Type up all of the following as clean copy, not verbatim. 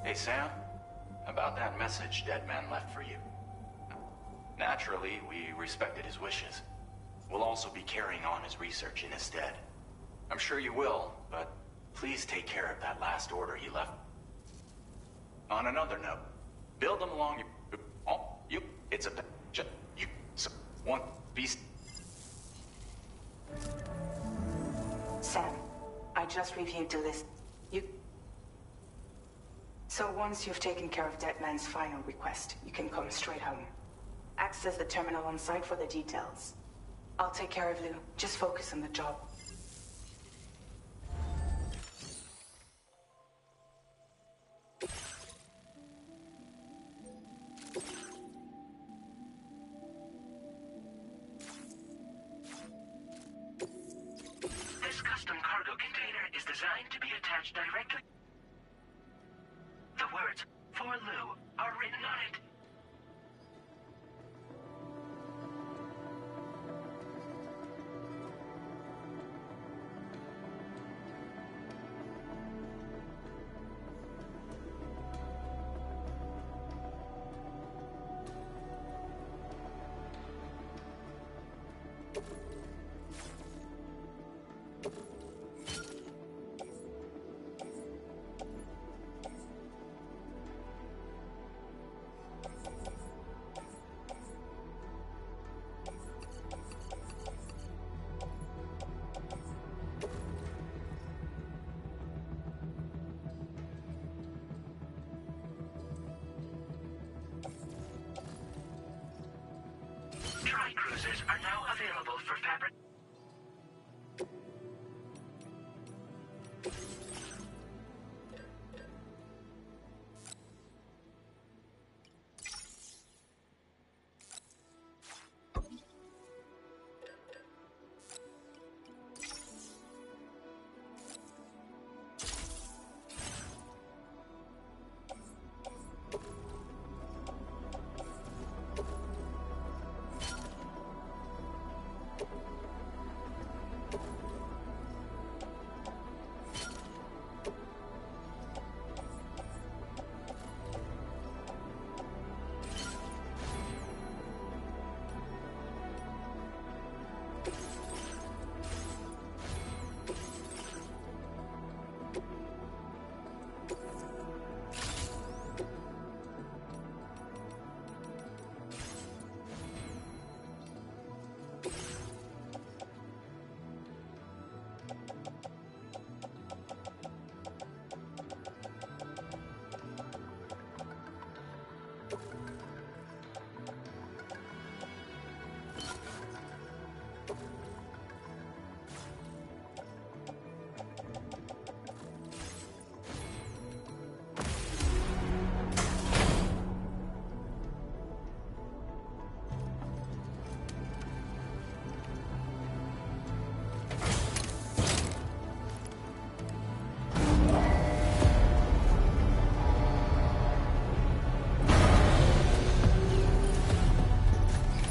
Hey Sam, about that message Dead Man left for you. Naturally, we respected his wishes. We'll also be carrying on his research in his stead. I'm sure you will, but please take care of that last order he left. On another note, build them along your... Oh, you... It's a... You... So, one beast... Sam, I just reviewed the list. So once you've taken care of Dead Man's final request, you can come straight home. Access the terminal on site for the details. I'll take care of Lou. Just focus on the job. This custom cargo container is designed to be attached directly. The words, "For Lou," are written on it. Cruisers are now available for fabric.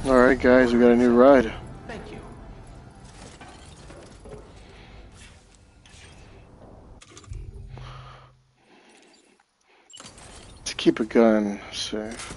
Alright guys, we got a new ride. Thank you. To keep a gun safe.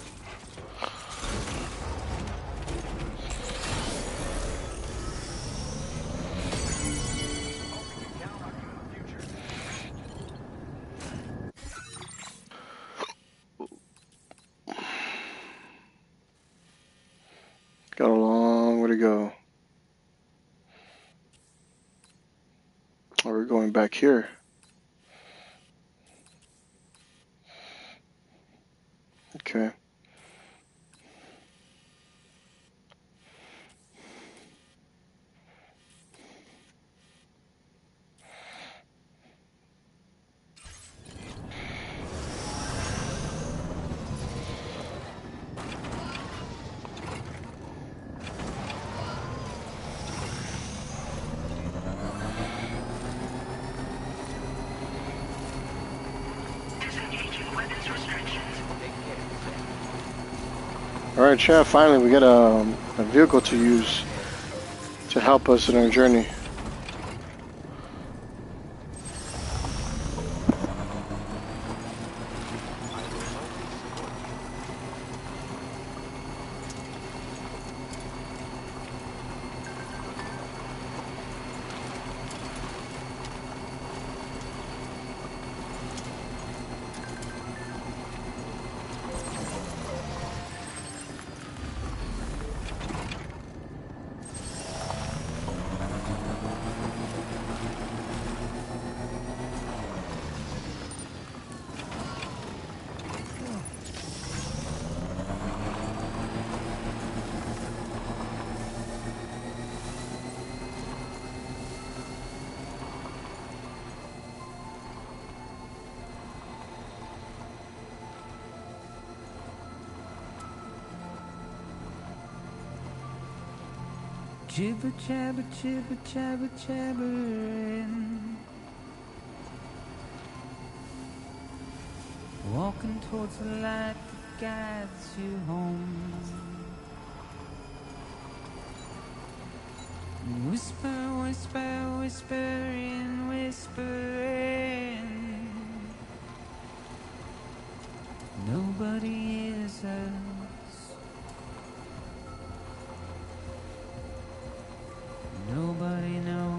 Got a long way to go. Oh, we're going back here. Okay. Alright, chat, finally we get a vehicle to use to help us in our journey. Jibber jabber, jibber jabber, jabbering. Walking towards the light that guides you home. Whisper, whisper, whispering, whispering. Nobody hears us. Nobody knows.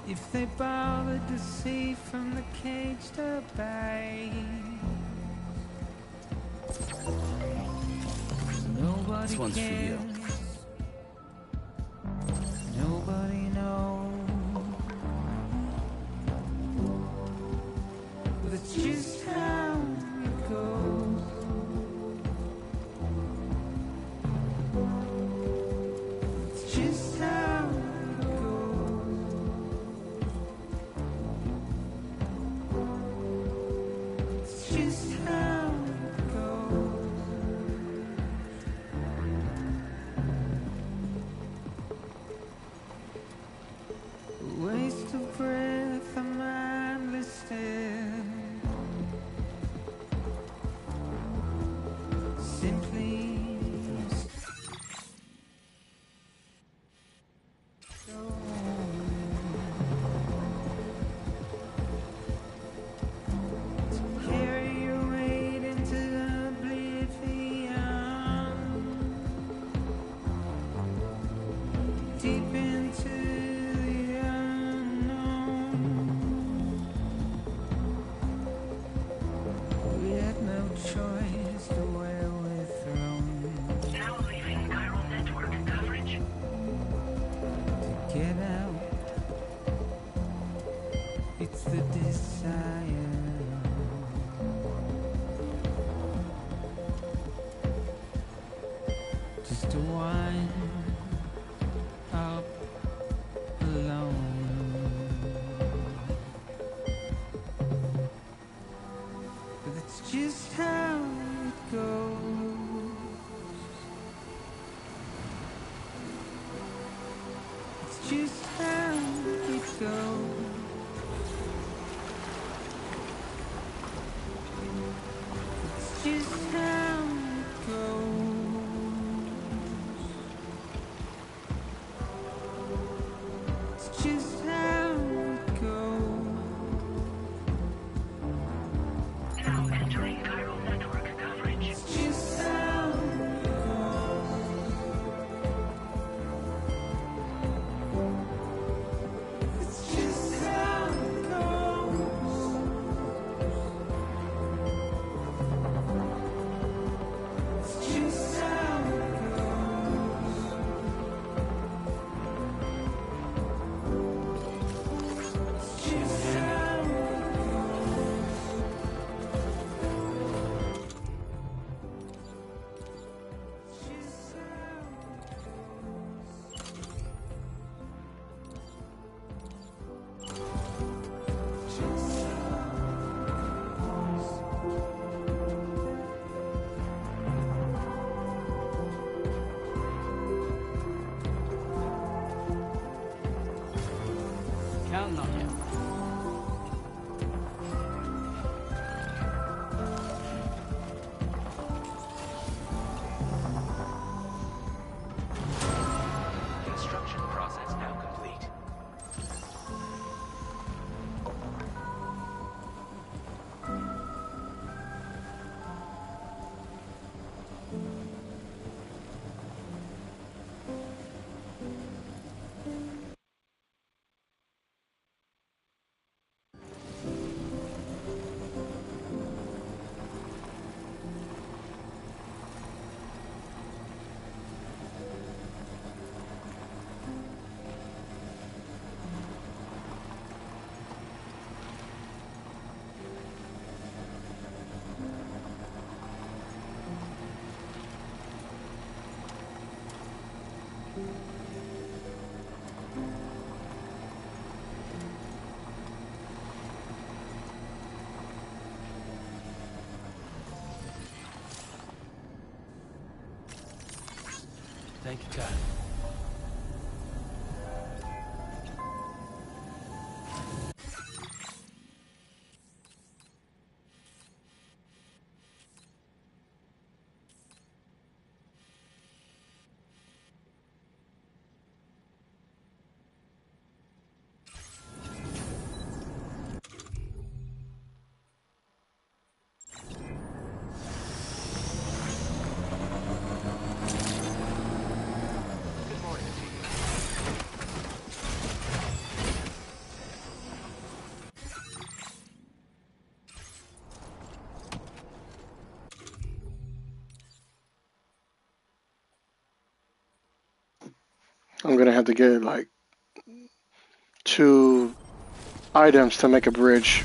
If they bothered to see from the cage to bay, nobody This one's for cares. you. Nobody knows. But it's just how it goes. It's just how it goes. It's just how it goes. Waste of breath, a mindless stare. Simply carry your weight into oblivion, deep into the unknown. We had no choice to where we're thrown. Now leaving chiral network coverage. To get out, it's the desire. Just to wind up alone. But it's just how it goes. It's just how it goes. It's just how it goes. It's just how it goes. Now entering chiral network coverage. It's just how it goes. It's just how it goes. It's just how it goes. It's just how it Counting on you. Construction process now complete. Take your time. I'm gonna have to get like 2 items to make a bridge.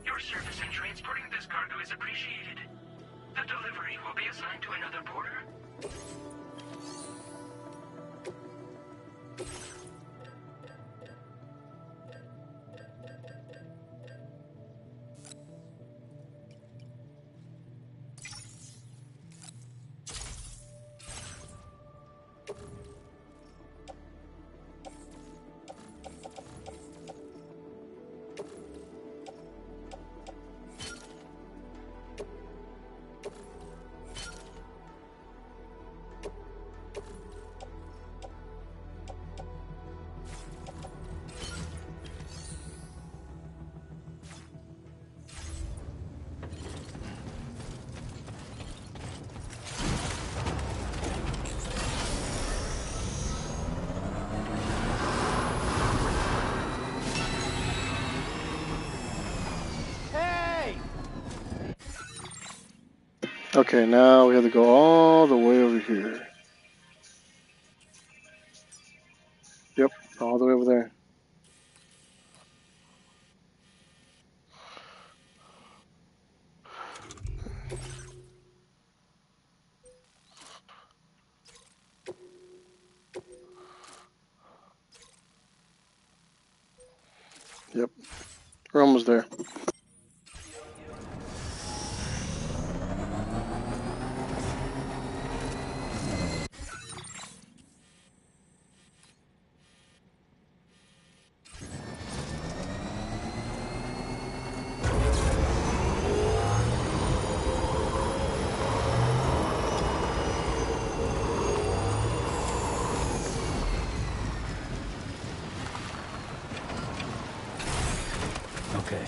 Your service in transporting this cargo is appreciated. The delivery will be assigned to another porter. Okay, now we have to go all the way over here. Yep, all the way over there. Yep, we're almost there. Okay.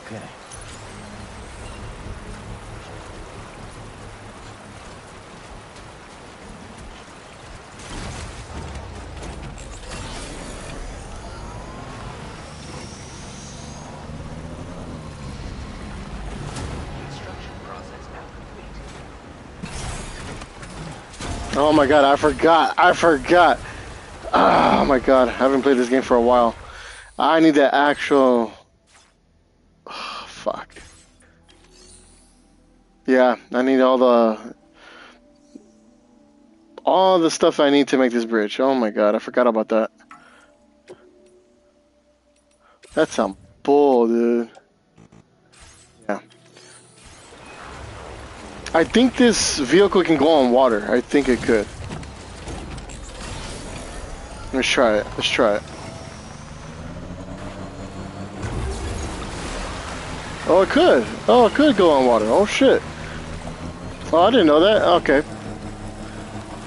Okay. Oh my god, I forgot. Oh my god, I haven't played this game for a while. I need the actual... Oh, fuck. Yeah, I need all the stuff I need to make this bridge. Oh my god, I forgot about that. That's some bull, dude. Yeah. I think this vehicle can go on water. I think it could. Let's try it. Let's try it. Oh, it could. Oh, it could go on water. Oh, shit. Oh, I didn't know that. Okay.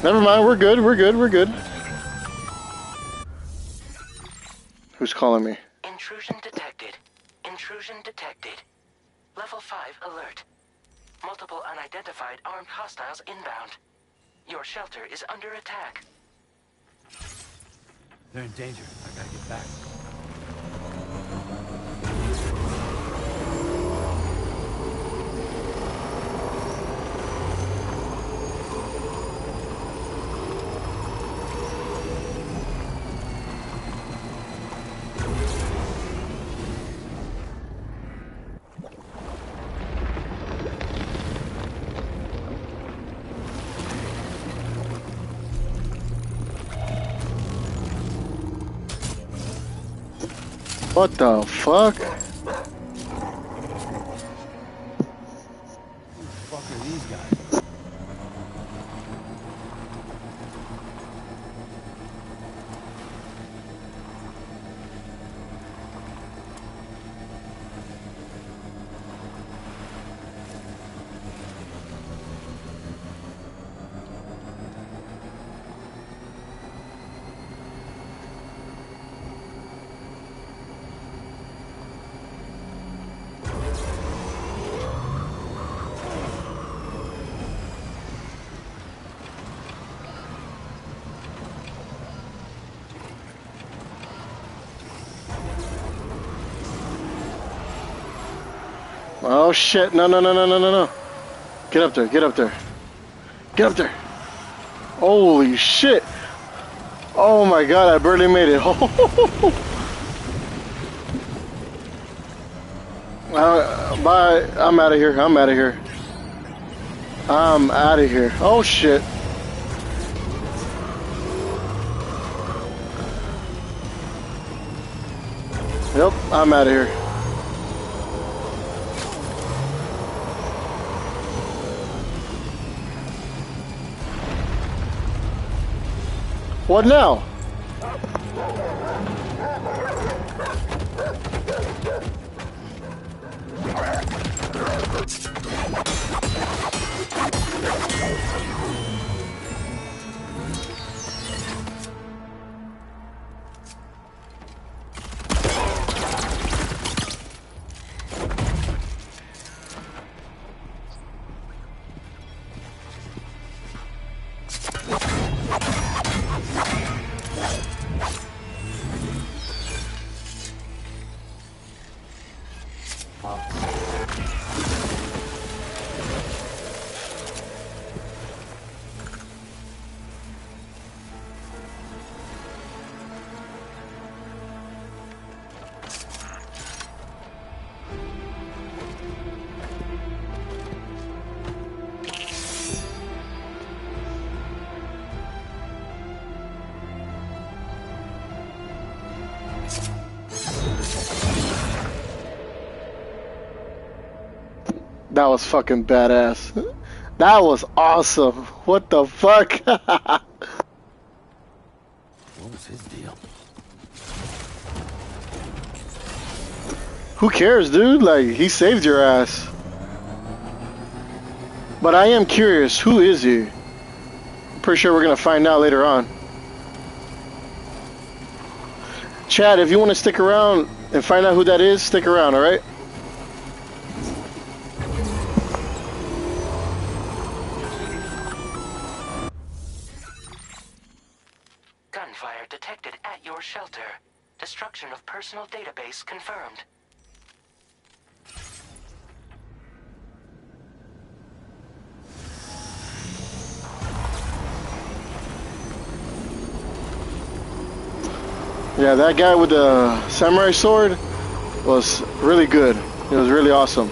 Never mind. We're good. We're good. We're good. Who's calling me? Intrusion detected. Intrusion detected. Level 5 alert. Multiple unidentified armed hostiles inbound. Your shelter is under attack. They're in danger. I gotta get back. What the fuck? Who the fuck are these guys? Oh shit, no, no, no, no, no, no, no. Get up there, get up there. Get up there. Holy shit. Oh my god, I barely made it. Bye, I'm out of here, I'm out of here. I'm out of here. Oh shit. Yep, I'm out of here. What now? That was fucking badass. That was awesome. What the fuck? What was his deal? Who cares, dude? Like, he saved your ass. But I am curious, who is he? I'm pretty sure we're gonna find out later on. Chad, if you want to stick around and find out who that is, stick around, alright? Gunfire detected at your shelter. Destruction of personal database confirmed. Yeah, that guy with the samurai sword was really good. It was really awesome.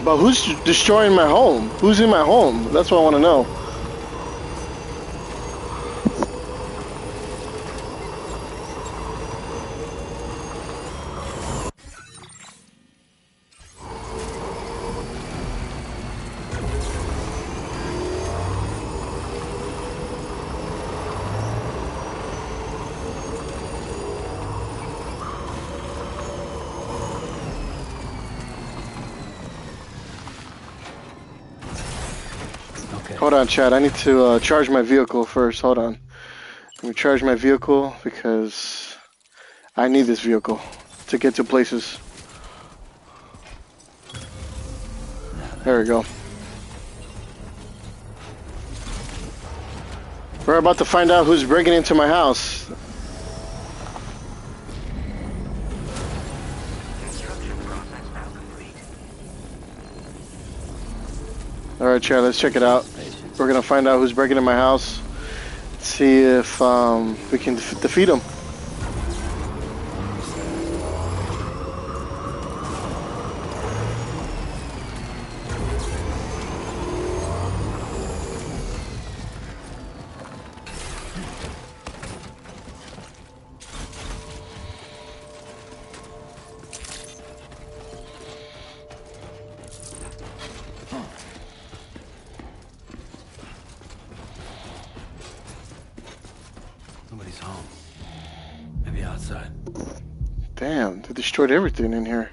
But who's destroying my home? Who's in my home? That's what I want to know. Hold on, Chad. I need to charge my vehicle first. Hold on. Let me charge my vehicle because I need this vehicle to get to places. There we go. We're about to find out who's breaking into my house. Construction process now complete. Alright, Chad, let's check it out. We're gonna find out who's breaking in my house. See if we can defeat him. Nobody's home. Maybe outside. Damn, they destroyed everything in here.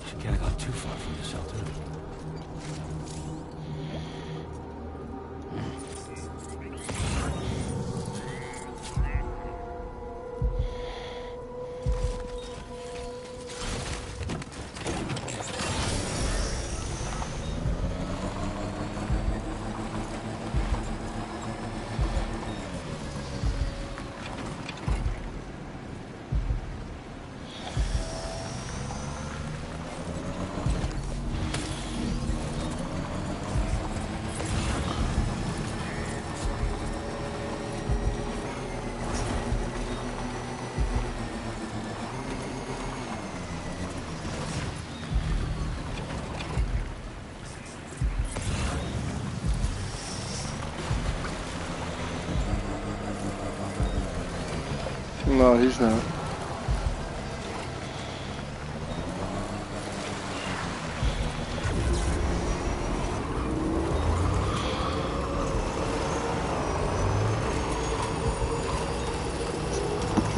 She can't have gone too far from the shelter. No, he's not.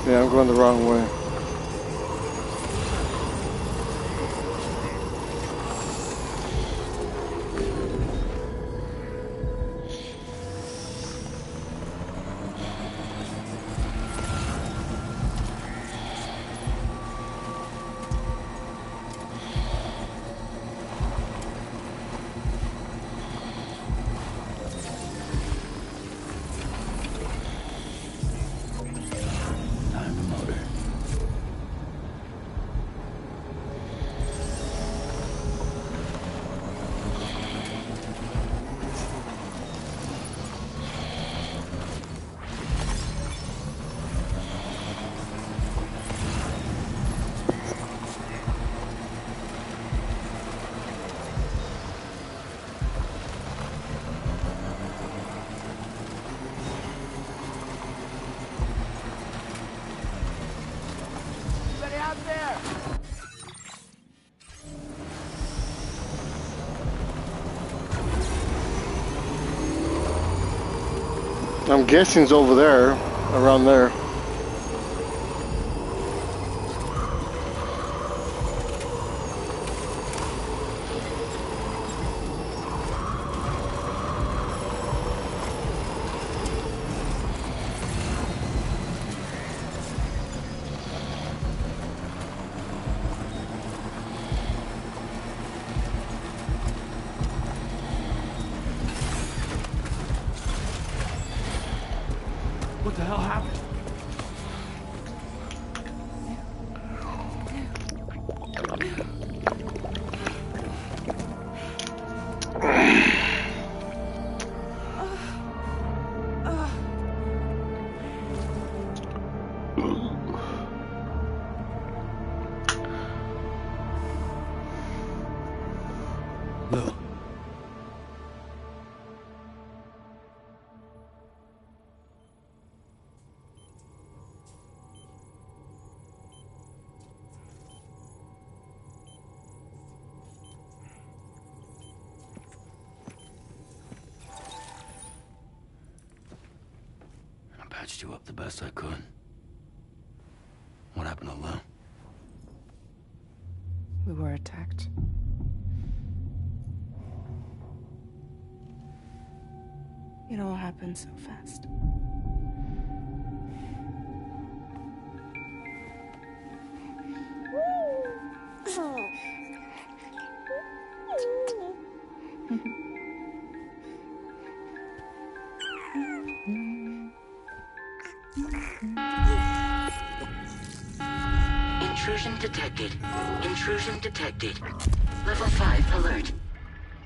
Yeah, I'm going the wrong way. Time to motor. I'm guessing it's over there, around there. What the hell happened? Lou. patched you up the best I could. What happened to Lou? We were attacked. It all happened so fast. Intrusion detected. Intrusion detected. Level 5 alert.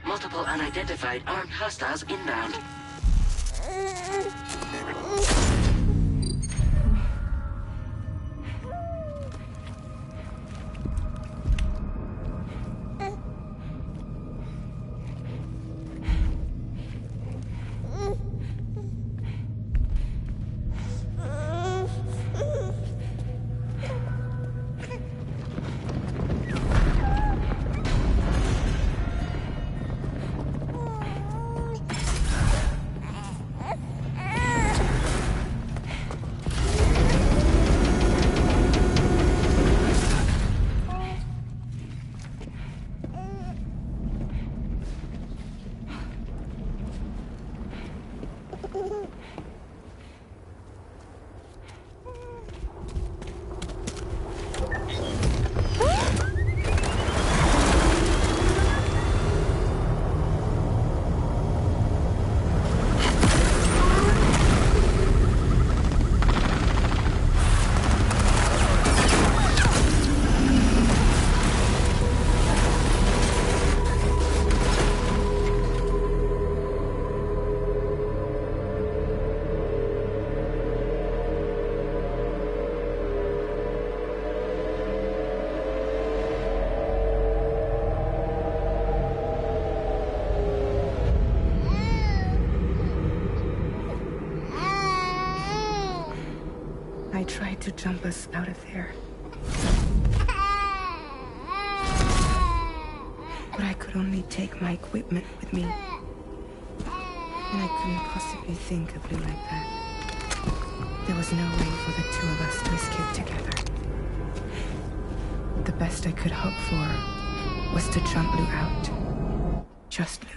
Multiple unidentified armed hostiles inbound. I tried to jump us out of there. But I could only take my equipment with me. And I couldn't possibly think of Lou like that. There was no way for the two of us to escape together. The best I could hope for was to jump Lou out. Just Lou.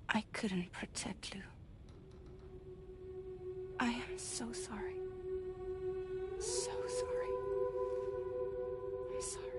I couldn't protect Lou. I am so sorry. So sorry. I'm sorry.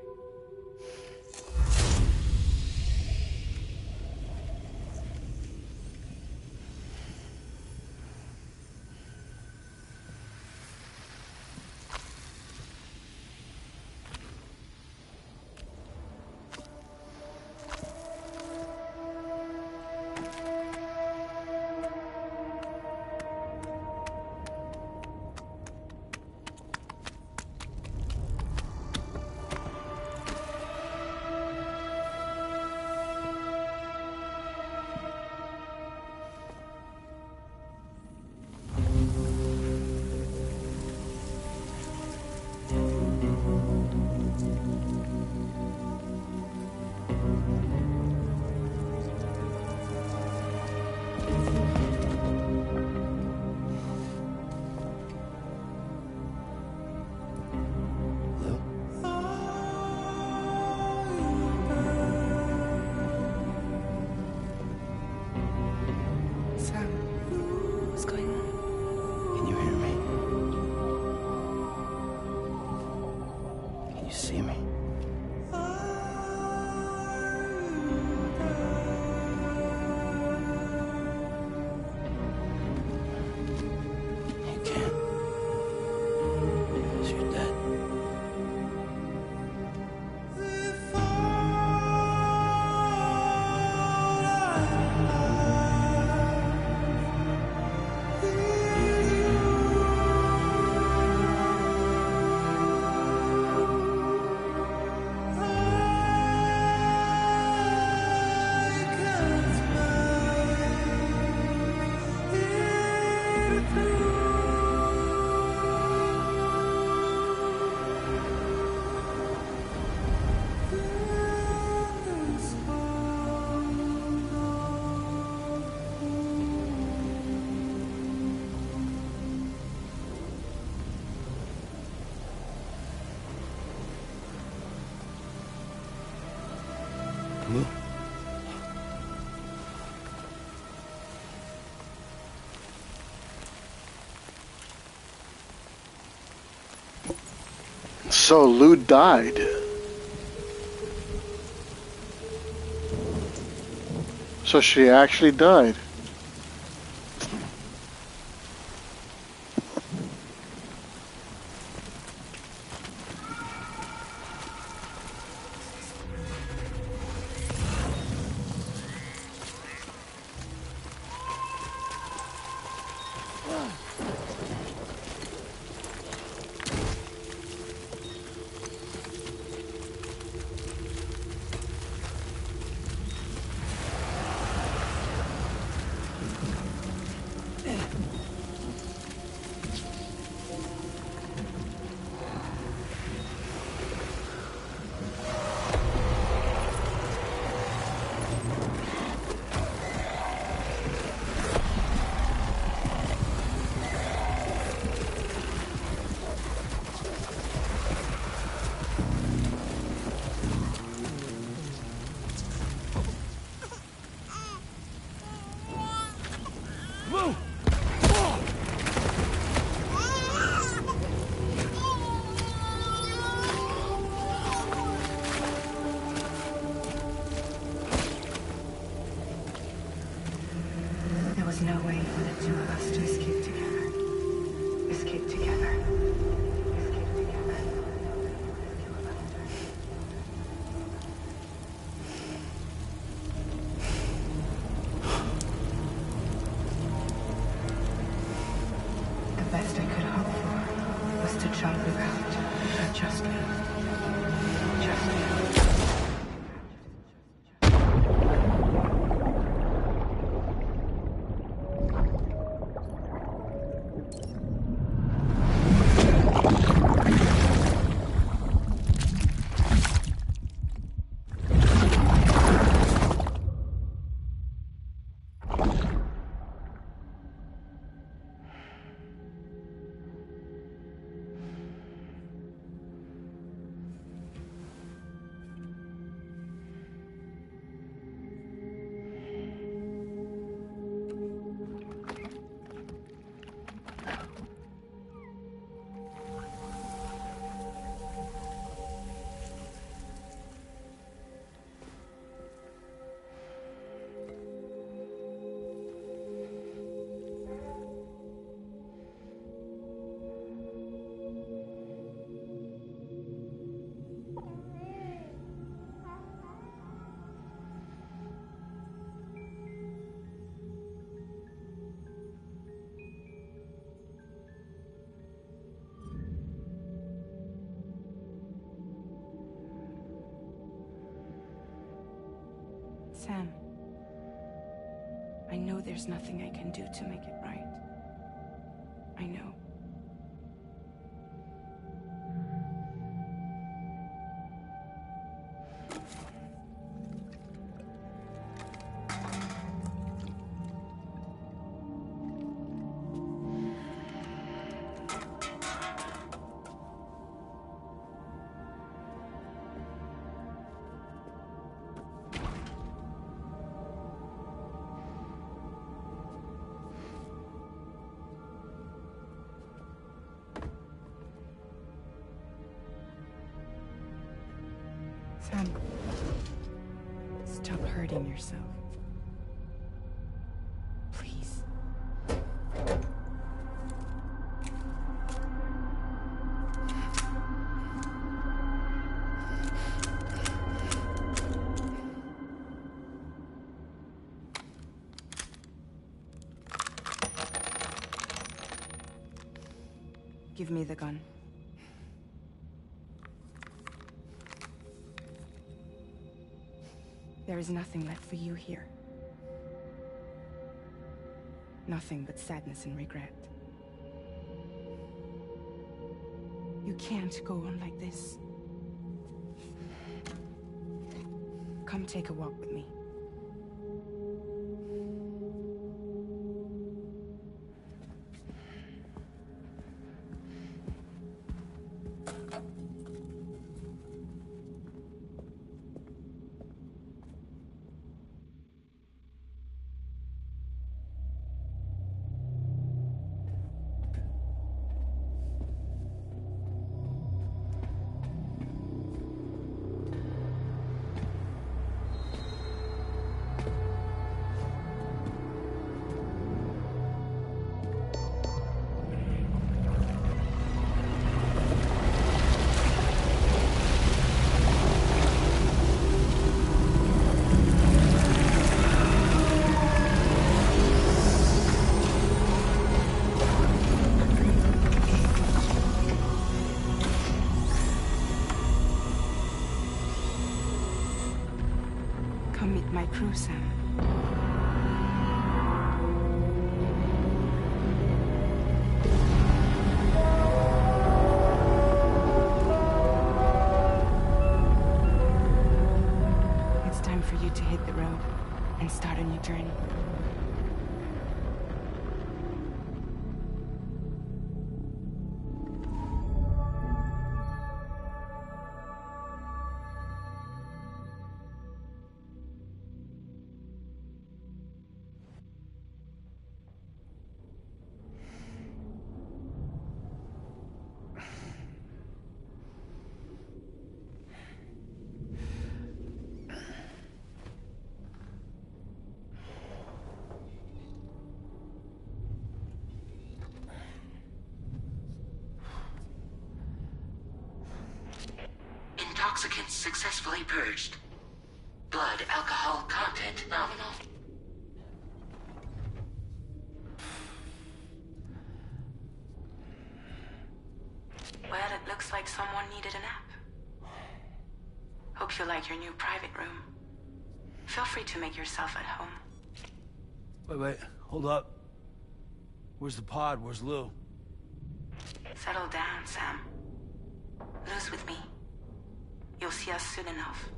You see me? You can't. Because you're dead. Move. So Lou died. So she actually died. There was no way for the two of us to escape together. Escape together. Escape together. The best I could hope for was to drive you out. But just leave. Just leave. Sam, I know there's nothing I can do to make it right. I know. Sam, stop hurting yourself. Please. Give me the gun. There is nothing left for you here. Nothing but sadness and regret. You can't go on like this. Come take a walk with me. Come meet my crew, Sam. It's time for you to hit the road and start a new journey. Intoxicants successfully purged. Blood alcohol content nominal. Well, it looks like someone needed a nap. Hope you like your new private room. Feel free to make yourself at home. Wait, hold up. Where's the pod? Where's Lou? Settle down, Sam. Lou's with me. You'll see us soon enough.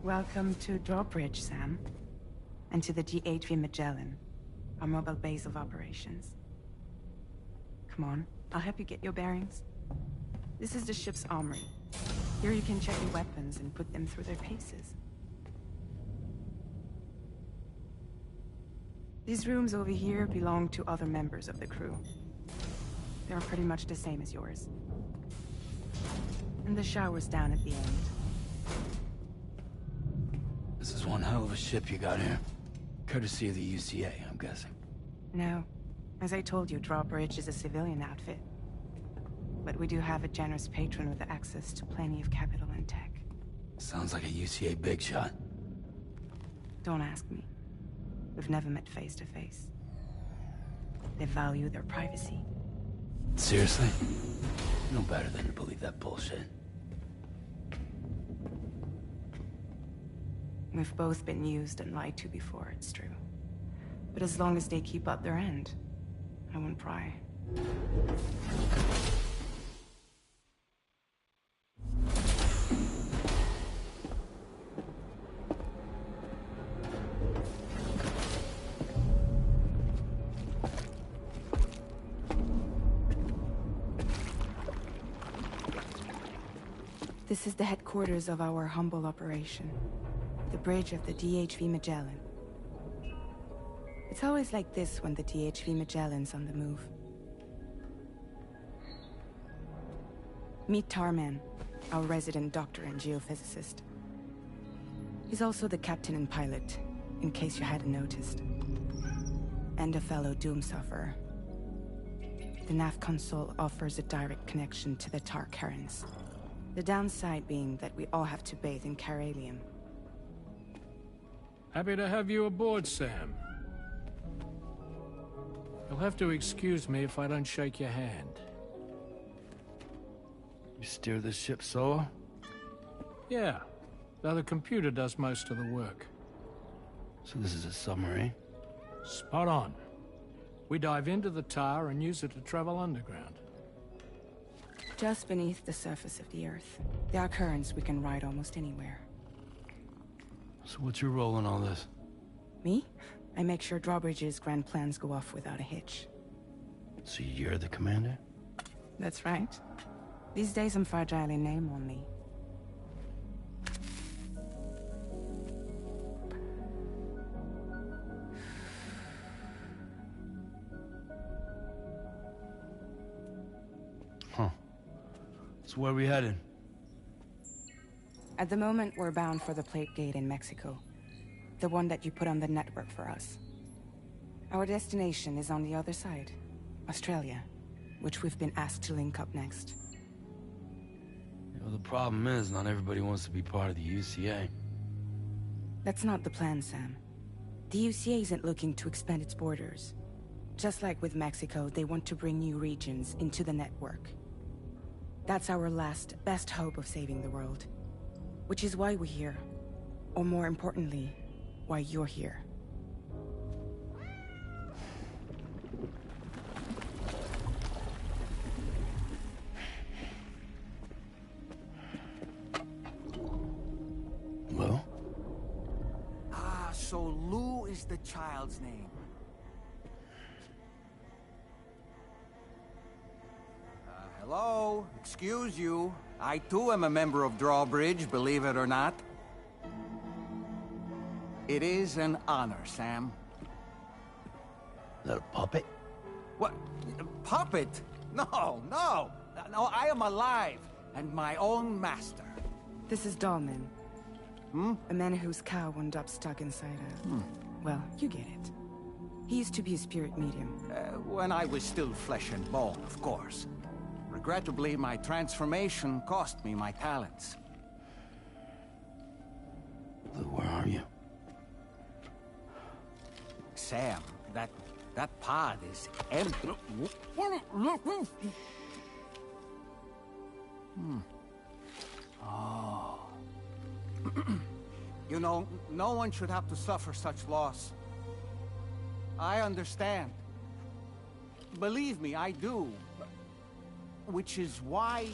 Welcome to Drawbridge, Sam. And to the GHV Magellan, our mobile base of operations. Come on, I'll help you get your bearings. This is the ship's armory. Here you can check your weapons and put them through their paces. These rooms over here belong to other members of the crew. They're pretty much the same as yours. And the shower's down at the end. This is one hell of a ship you got here. Courtesy of the UCA, I'm guessing. No. As I told you, Drawbridge is a civilian outfit. But we do have a generous patron with access to plenty of capital and tech. Sounds like a UCA big shot. Don't ask me. We've never met face to face. They value their privacy. Seriously? No better than to believe that bullshit. We've both been used and lied to before, it's true. But as long as they keep up their end, I won't pry. This is the headquarters of our humble operation. The bridge of the DHV Magellan. It's always like this when the DHV Magellan's on the move. Meet Tarman, our resident doctor and geophysicist. He's also the captain and pilot, in case you hadn't noticed. And a fellow doom sufferer. The nav console offers a direct connection to the tar currents. The downside being that we all have to bathe in caralium. Happy to have you aboard, Sam. You'll have to excuse me if I don't shake your hand. You steer this ship solo? Yeah, though the computer does most of the work. So this is a submarine? Spot on. We dive into the tar and use it to travel underground. Just beneath the surface of the Earth, there are currents we can ride almost anywhere. So what's your role in all this? Me? I make sure Drawbridge's grand plans go off without a hitch. So you're the commander? That's right. These days I'm fragile in name only. Huh. So where are we headed? At the moment, we're bound for the Plate Gate in Mexico. The one that you put on the network for us. Our destination is on the other side, Australia, which we've been asked to link up next. You know, the problem is, not everybody wants to be part of the UCA. That's not the plan, Sam. The UCA isn't looking to expand its borders. Just like with Mexico, they want to bring new regions into the network. That's our last, best hope of saving the world. Which is why we're here. Or more importantly, why you're here. Well? Ah, so Lou is the child's name. Hello? Excuse you. I too am a member of Drawbridge, believe it or not. It is an honor, Sam. Is that a puppet? What? A puppet? No, no! No, I am alive, and my own master. This is Dahlman. A man whose cow wound up stuck inside a... Well, you get it. He used to be a spirit medium. When I was still flesh and bone, of course. Regrettably, my transformation cost me my talents. Lou, where are you? Sam, that pod is empty. Oh. You know, no one should have to suffer such loss. I understand. Believe me, I do. Which is why,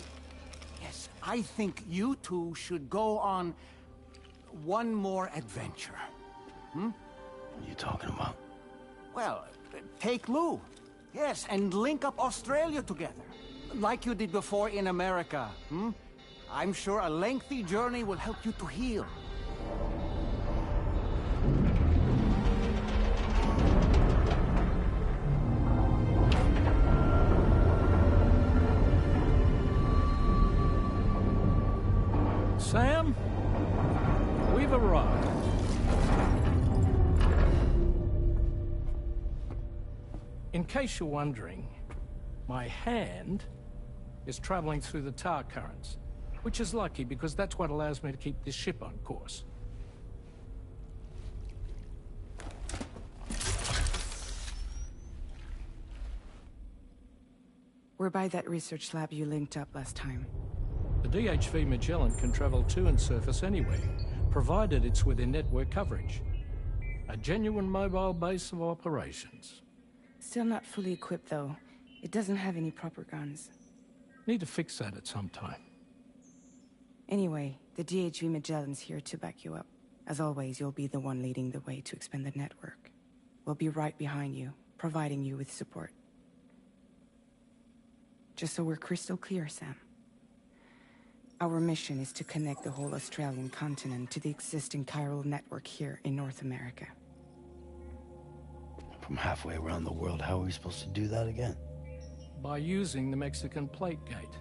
yes, I think you two should go on one more adventure. What are you talking about? Well, take Lou. Yes, and link up Australia together. Like you did before in America, I'm sure a lengthy journey will help you to heal. Sam, we've arrived. In case you're wondering, my hand is traveling through the tar currents, which is lucky because that's what allows me to keep this ship on course. We're by that research lab you linked up last time. The DHV Magellan can travel to and surface anywhere, provided it's within network coverage. A genuine mobile base of operations. Still not fully equipped, though. It doesn't have any proper guns. Need to fix that at some time. Anyway, the DHV Magellan's here to back you up. As always, you'll be the one leading the way to expand the network. We'll be right behind you, providing you with support. Just so we're crystal clear, Sam. Our mission is to connect the whole Australian continent to the existing chiral network here in North America. From halfway around the world, how are we supposed to do that again? By using the Mexican plate gate.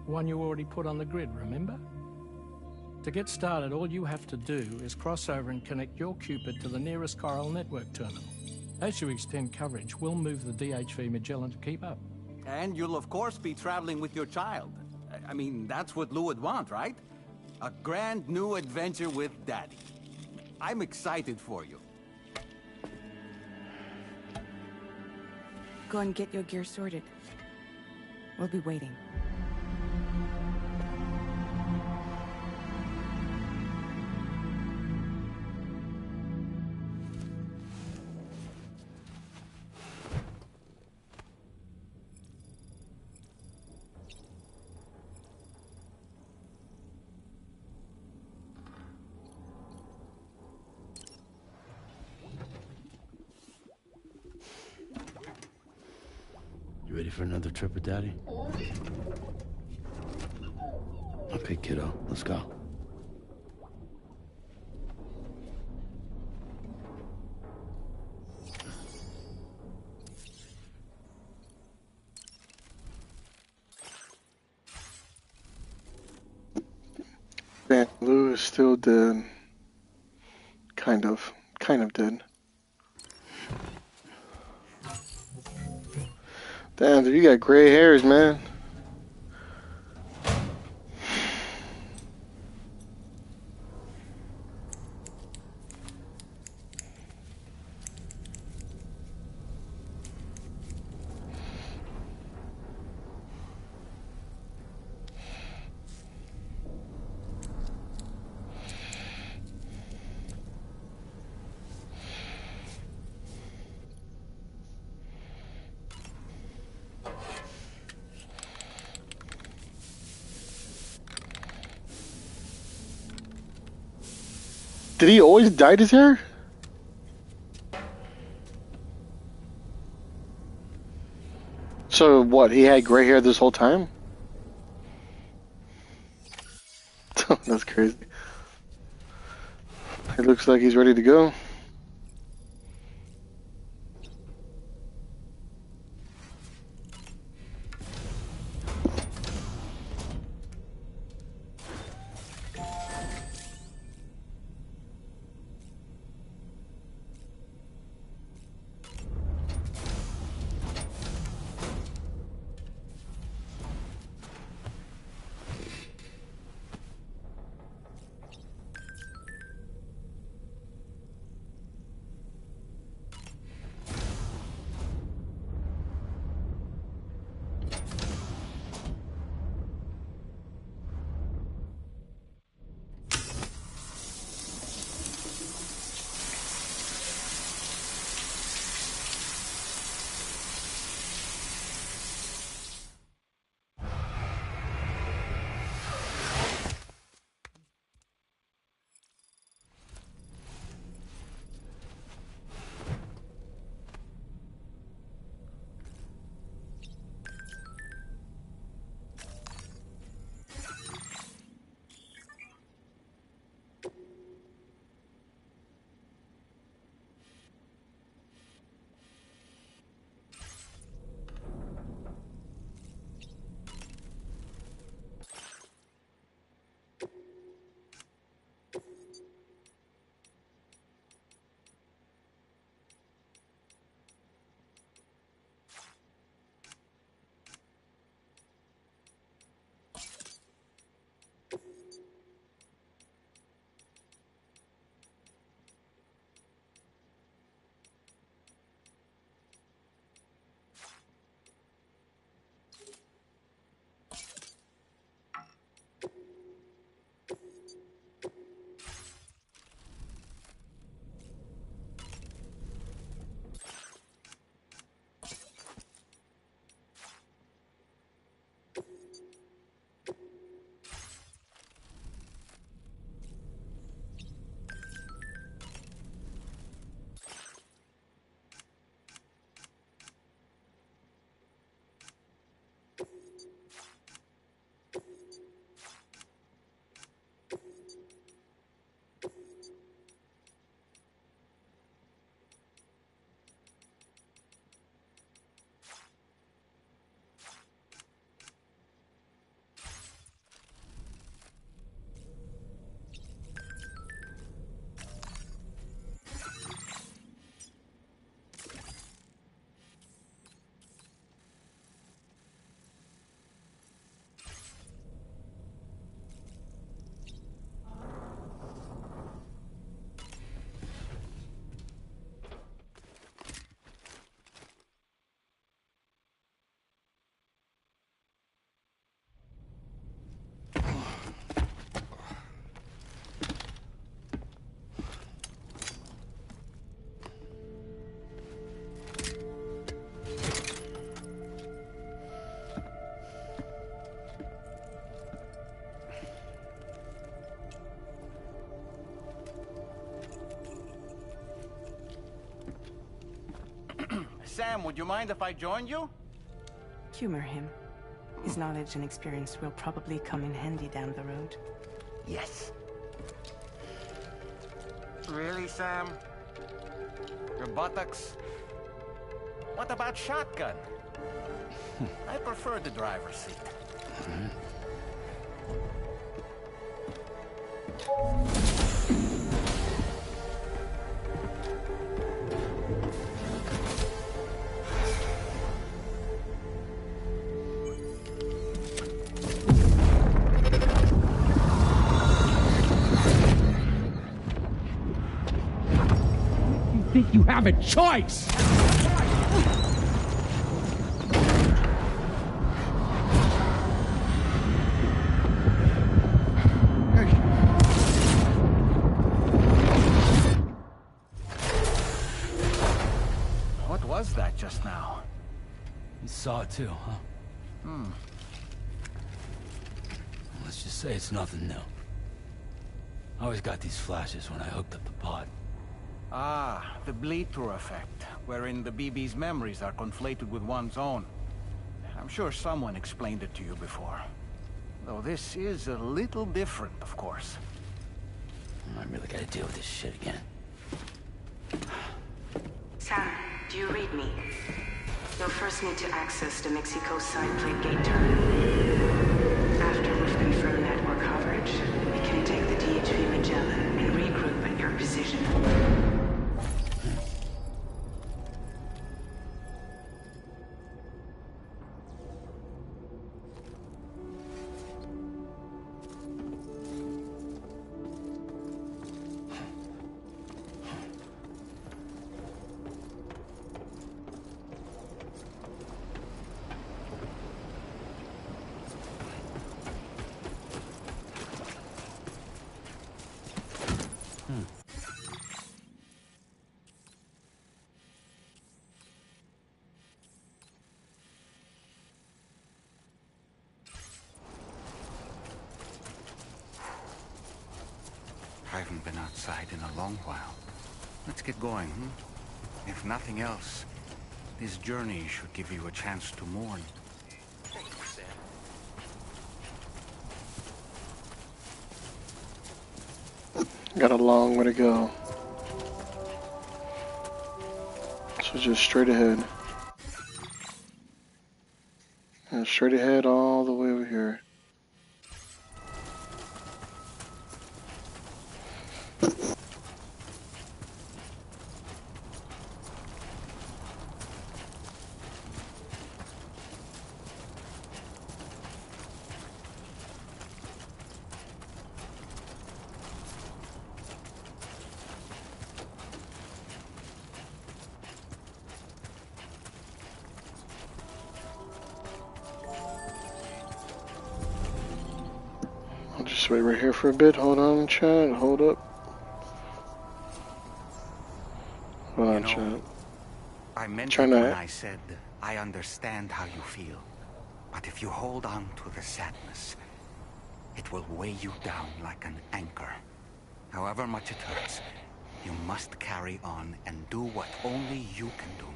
One you already put on the grid, remember? To get started, all you have to do is cross over and connect your Cupid to the nearest chiral network terminal. As you extend coverage, we'll move the DHV Magellan to keep up. And you'll of course be traveling with your child. I mean, that's what Lou would want, right? A grand new adventure with Daddy. I'm excited for you. Go and get your gear sorted. We'll be waiting. You ready for another trip with Daddy? Okay, kiddo, let's go. Man, Lou is still dead. Kind of dead. Damn, dude, you got gray hairs, man. Did he always dye his hair? So what, he had gray hair this whole time? That's crazy. It looks like he's ready to go. Sam, would you mind if I joined you? Humor him. His knowledge and experience will probably come in handy down the road. Yes. Really, Sam? Your buttocks? What about shotgun? I prefer the driver's seat. Think you have a choice? What was that just now? You saw it too, huh? Let's just say it's nothing new. I always got these flashes when I hooked up the pod. Ah, the bleed-through effect, wherein the BB's memories are conflated with one's own. I'm sure someone explained it to you before. Though this is a little different, of course. I really gotta deal with this shit again. Sam, do you read me? You'll first need to access the Mexico side plate gate terminal. After we've confirmed network coverage, we can take the DHV Magellan and regroup at your position. I haven't been outside in a long while. Let's get going, If nothing else, this journey should give you a chance to mourn. Thank you, Sam. Got a long way to go. So just straight ahead. And straight ahead all the way over here. Just wait right here for a bit. Hold on, chat. Hold up. Hold on, chat. I meant it Trying when to... I said I understand how you feel. But if you hold on to the sadness, it will weigh you down like an anchor. However much it hurts, you must carry on and do what only you can do.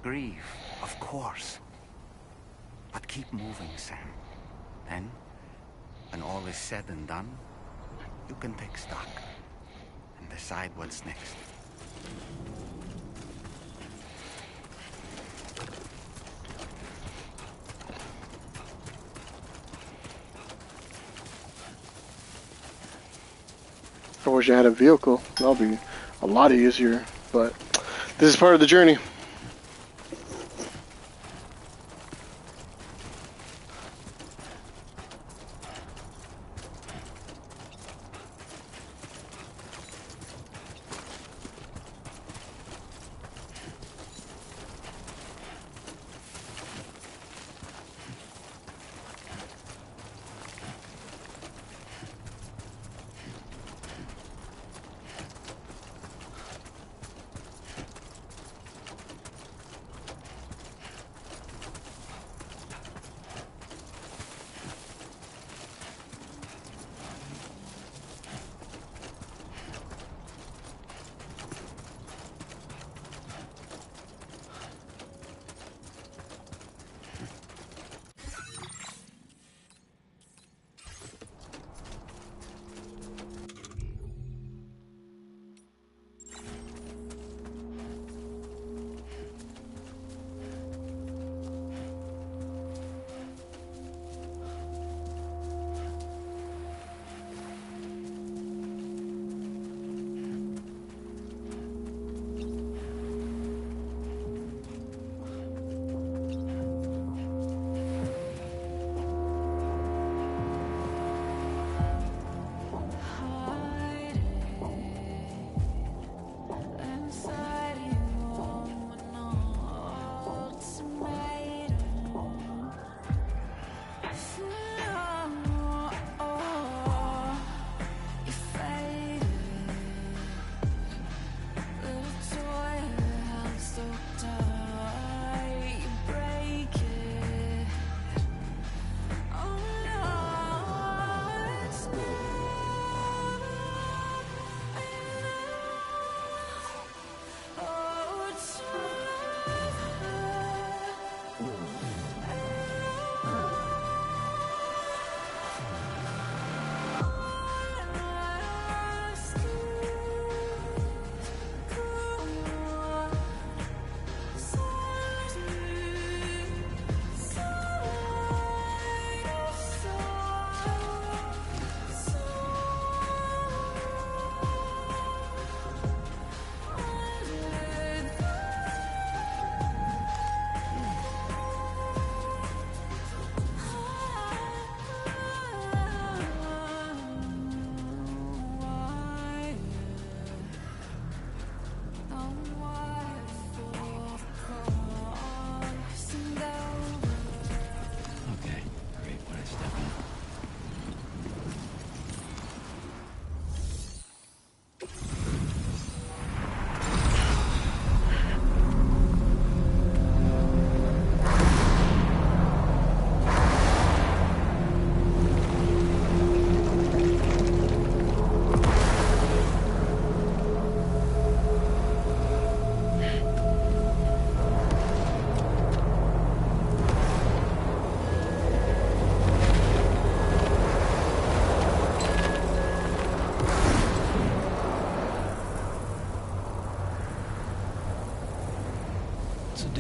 Grieve, of course. But keep moving, Sam. Then, when all is said and done, you can take stock and decide what's next. I wish I had a vehicle. That'll be a lot easier, but this is part of the journey.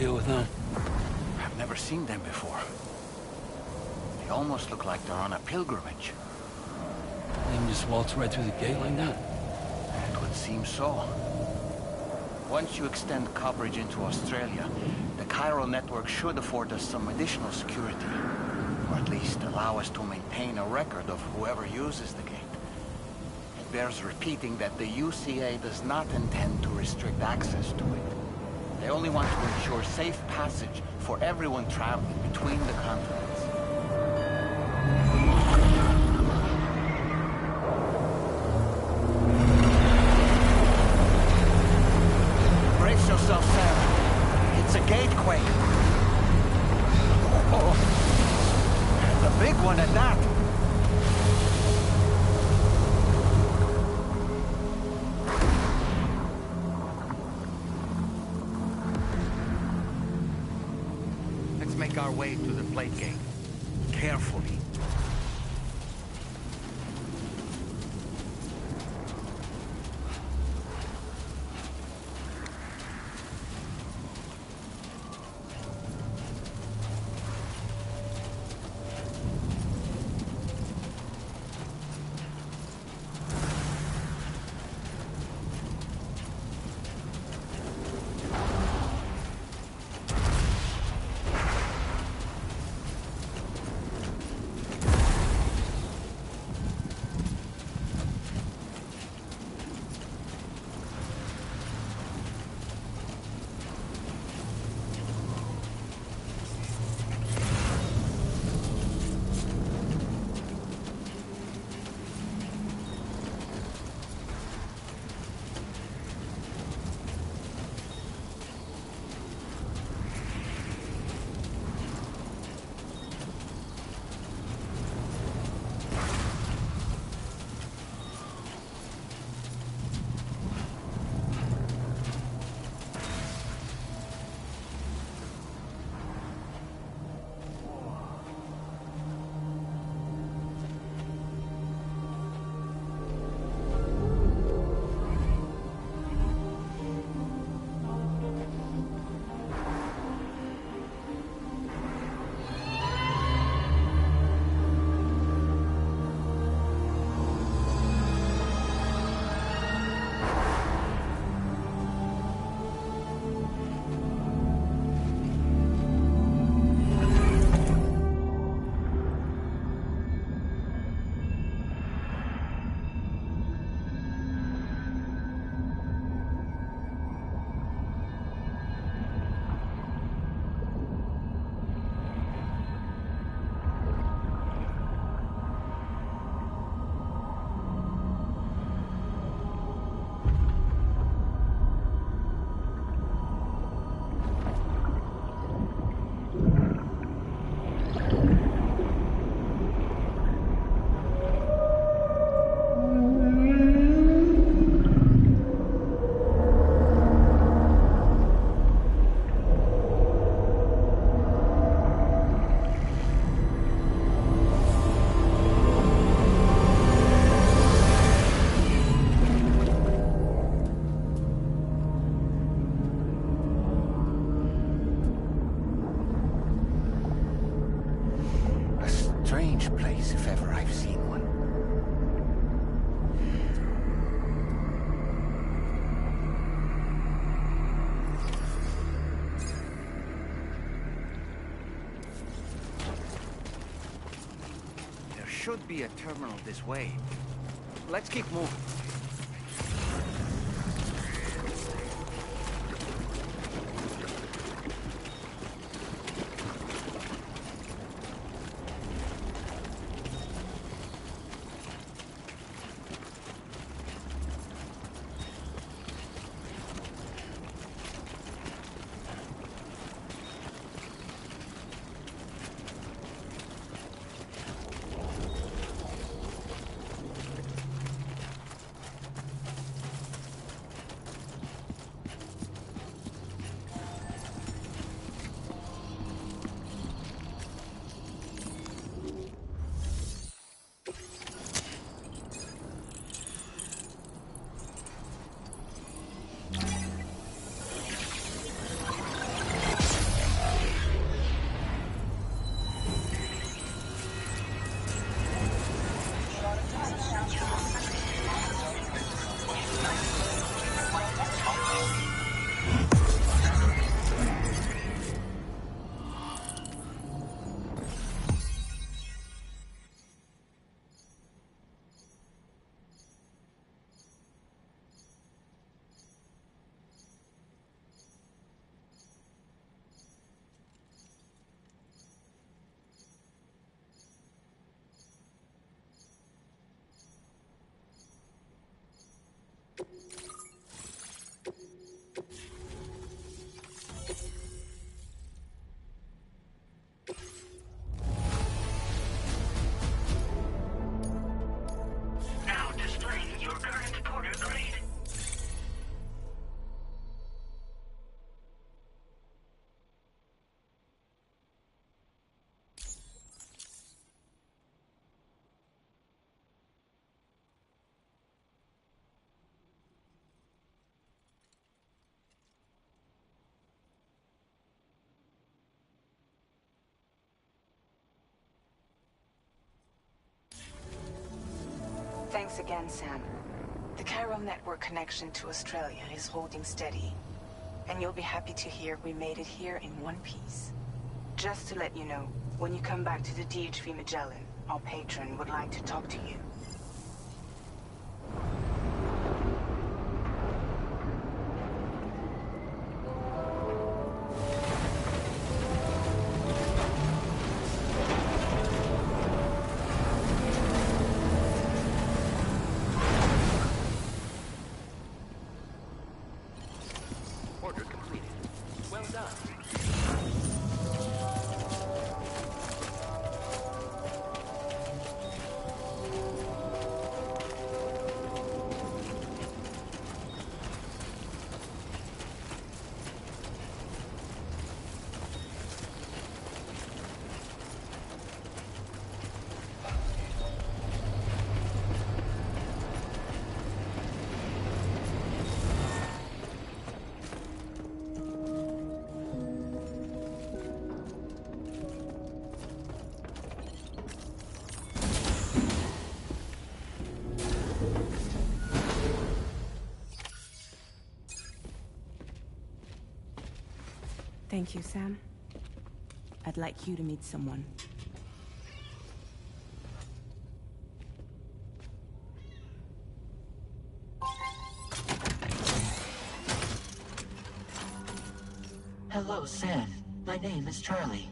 deal with them? I've never seen them before. They almost look like they're on a pilgrimage. They can just waltz right through the gate like that? It would seem so. Once you extend coverage into Australia, the Chiral network should afford us some additional security. Or at least allow us to maintain a record of whoever uses the gate. It bears repeating that the UCA does not intend to restrict access to it. They only want to ensure safe passage for everyone traveling between the continents. Brace yourself, Sam. It's a gatequake. Oh, and a big one at that. Let's make our way to the plate gate. Carefully. Strange place, if ever I've seen one. There should be a terminal this way. Let's keep moving. Thanks again, Sam. The chiral network connection to Australia is holding steady. And you'll be happy to hear we made it here in one piece. Just to let you know, when you come back to the DHV Magellan, our patron would like to talk to you. Order completed. Well done. Thank you, Sam. I'd like you to meet someone. Hello, Sam. My name is Charlie.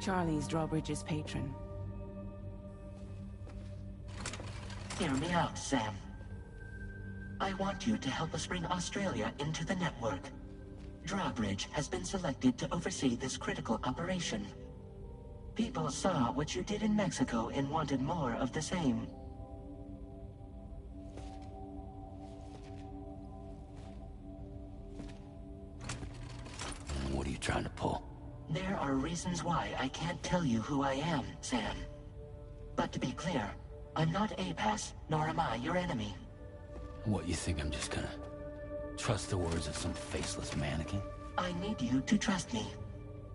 Charlie's Drawbridge's patron. Hear me out, Sam. I want you to help us bring Australia into the network. Drawbridge has been selected to oversee this critical operation. People saw what you did in Mexico and wanted more of the same. What are you trying to pull? There are reasons why I can't tell you who I am, Sam. But to be clear, I'm not APAS, nor am I your enemy. What, you think I'm just gonna trust the words of some faceless mannequin? I need you to trust me.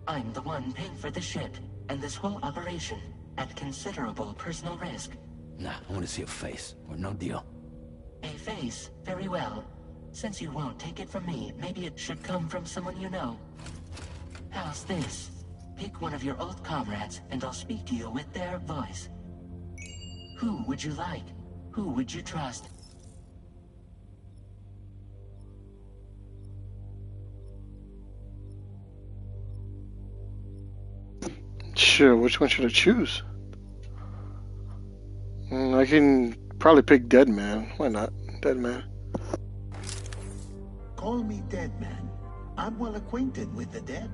I'm the one paying for the shit, and this whole operation, at considerable personal risk. Nah, I want to see a face, or no deal. A face? Very well. Since you won't take it from me, maybe it should come from someone you know. How's this? Pick one of your old comrades, and I'll speak to you with their voice. Who would you like? Who would you trust? Sure, which one should I choose? I can probably pick Dead Man. Why not? Dead Man. Call me Dead Man. I'm well acquainted with the dead.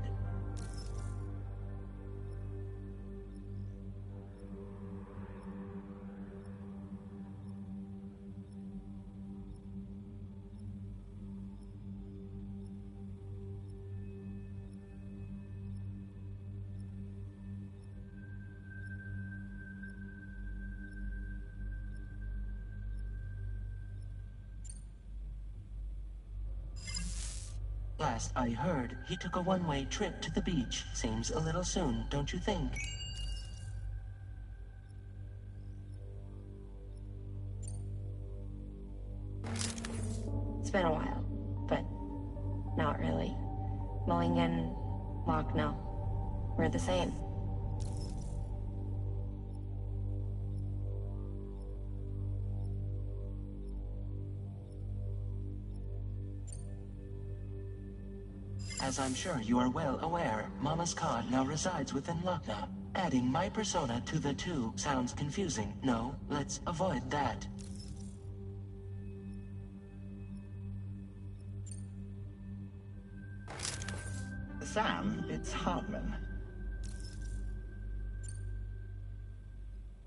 Last I heard, he took a one-way trip to the beach. Seems a little soon, don't you think? It's been a while, but not really. Mulligan, Locke, no. We're the same. As I'm sure you are well aware, Mama's Khan now resides within Lochna. Adding my persona to the two sounds confusing. No, let's avoid that. Sam, it's Hartman.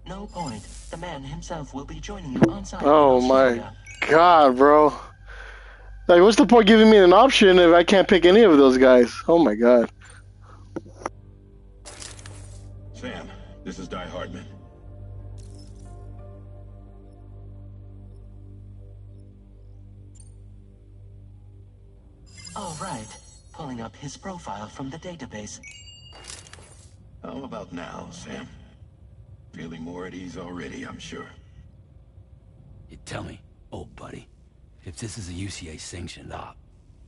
No point. The man himself will be joining you on site. Oh my god, bro. Like, what's the point giving me an option if I can't pick any of those guys? Oh my god. Sam, this is Di Hardman. All right. Pulling up his profile from the database. How about now, Sam? Feeling more at ease already, I'm sure. You tell me, old buddy, if this is a UCA-sanctioned op,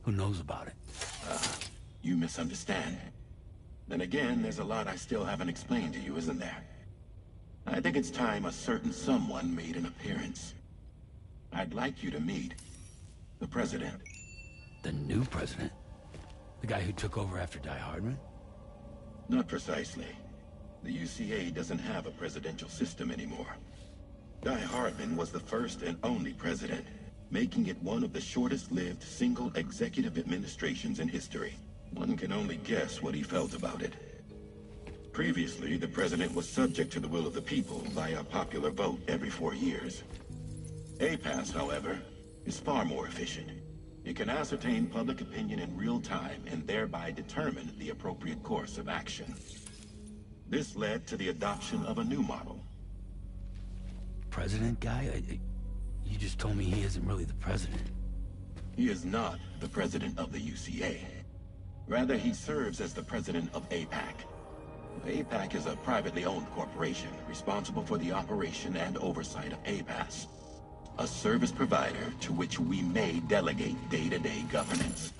who knows about it? You misunderstand. Then again, there's a lot I still haven't explained to you, isn't there? I think it's time a certain someone made an appearance. I'd like you to meet the President. The new president? The guy who took over after Die Hardman? Not precisely. The UCA doesn't have a presidential system anymore. Die Hardman was the first and only president, making it one of the shortest-lived single executive administrations in history. One can only guess what he felt about it. Previously, the president was subject to the will of the people via popular vote every 4 years. APAS, however, is far more efficient. It can ascertain public opinion in real time and thereby determine the appropriate course of action. This led to the adoption of a new model. President guy? You just told me he isn't really the president. He is not the president of the UCA. Rather, he serves as the president of APAC. APAC is a privately owned corporation responsible for the operation and oversight of APAS, a service provider to which we may delegate day-to-day governance.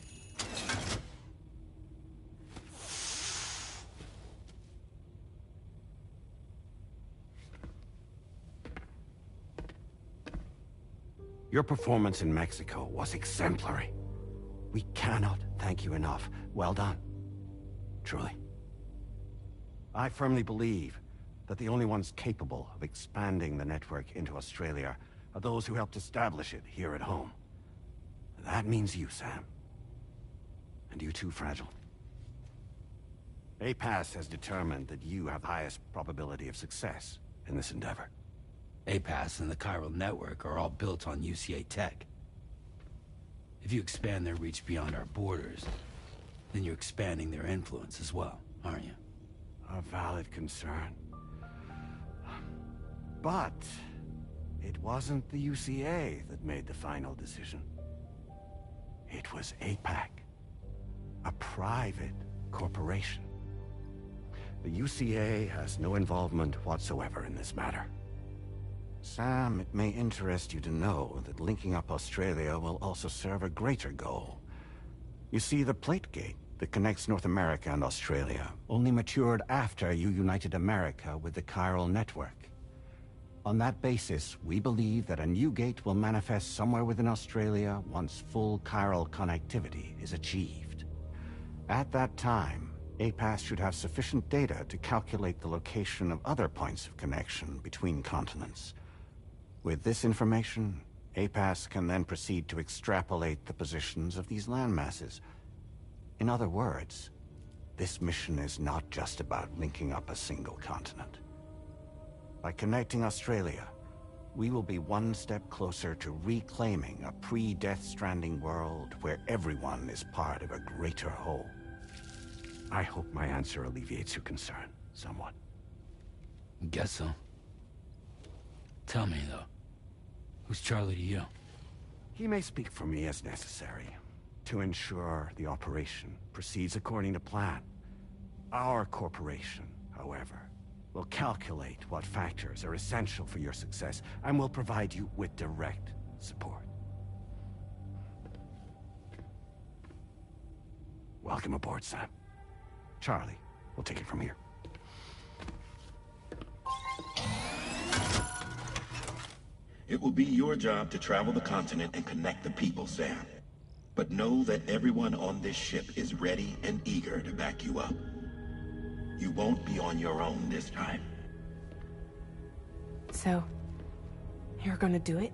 Your performance in Mexico was exemplary. We cannot thank you enough. Well done. Truly. I firmly believe that the only ones capable of expanding the network into Australia are those who helped establish it here at home. That means you, Sam. And you too, Fragile. APAS has determined that you have the highest probability of success in this endeavor. APAS and the chiral network are all built on UCA tech. If you expand their reach beyond our borders, then you're expanding their influence as well, aren't you? A valid concern. But it wasn't the UCA that made the final decision. It was APAC, a private corporation. The UCA has no involvement whatsoever in this matter. Sam, it may interest you to know that linking up Australia will also serve a greater goal. You see, the plate gate that connects North America and Australia only matured after you united America with the chiral network. On that basis, we believe that a new gate will manifest somewhere within Australia once full chiral connectivity is achieved. At that time, APAS should have sufficient data to calculate the location of other points of connection between continents. With this information, APAS can then proceed to extrapolate the positions of these landmasses. In other words, this mission is not just about linking up a single continent. By connecting Australia, we will be one step closer to reclaiming a pre-Death Stranding world where everyone is part of a greater whole. I hope my answer alleviates your concern somewhat. Guess so. Tell me, though, who's Charlie to you? He may speak for me as necessary to ensure the operation proceeds according to plan. Our corporation, however, will calculate what factors are essential for your success and will provide you with direct support. Welcome aboard, Sam. Charlie, we'll take it from here. It will be your job to travel the continent and connect the people, Sam. But know that everyone on this ship is ready and eager to back you up. You won't be on your own this time. So, you're gonna do it?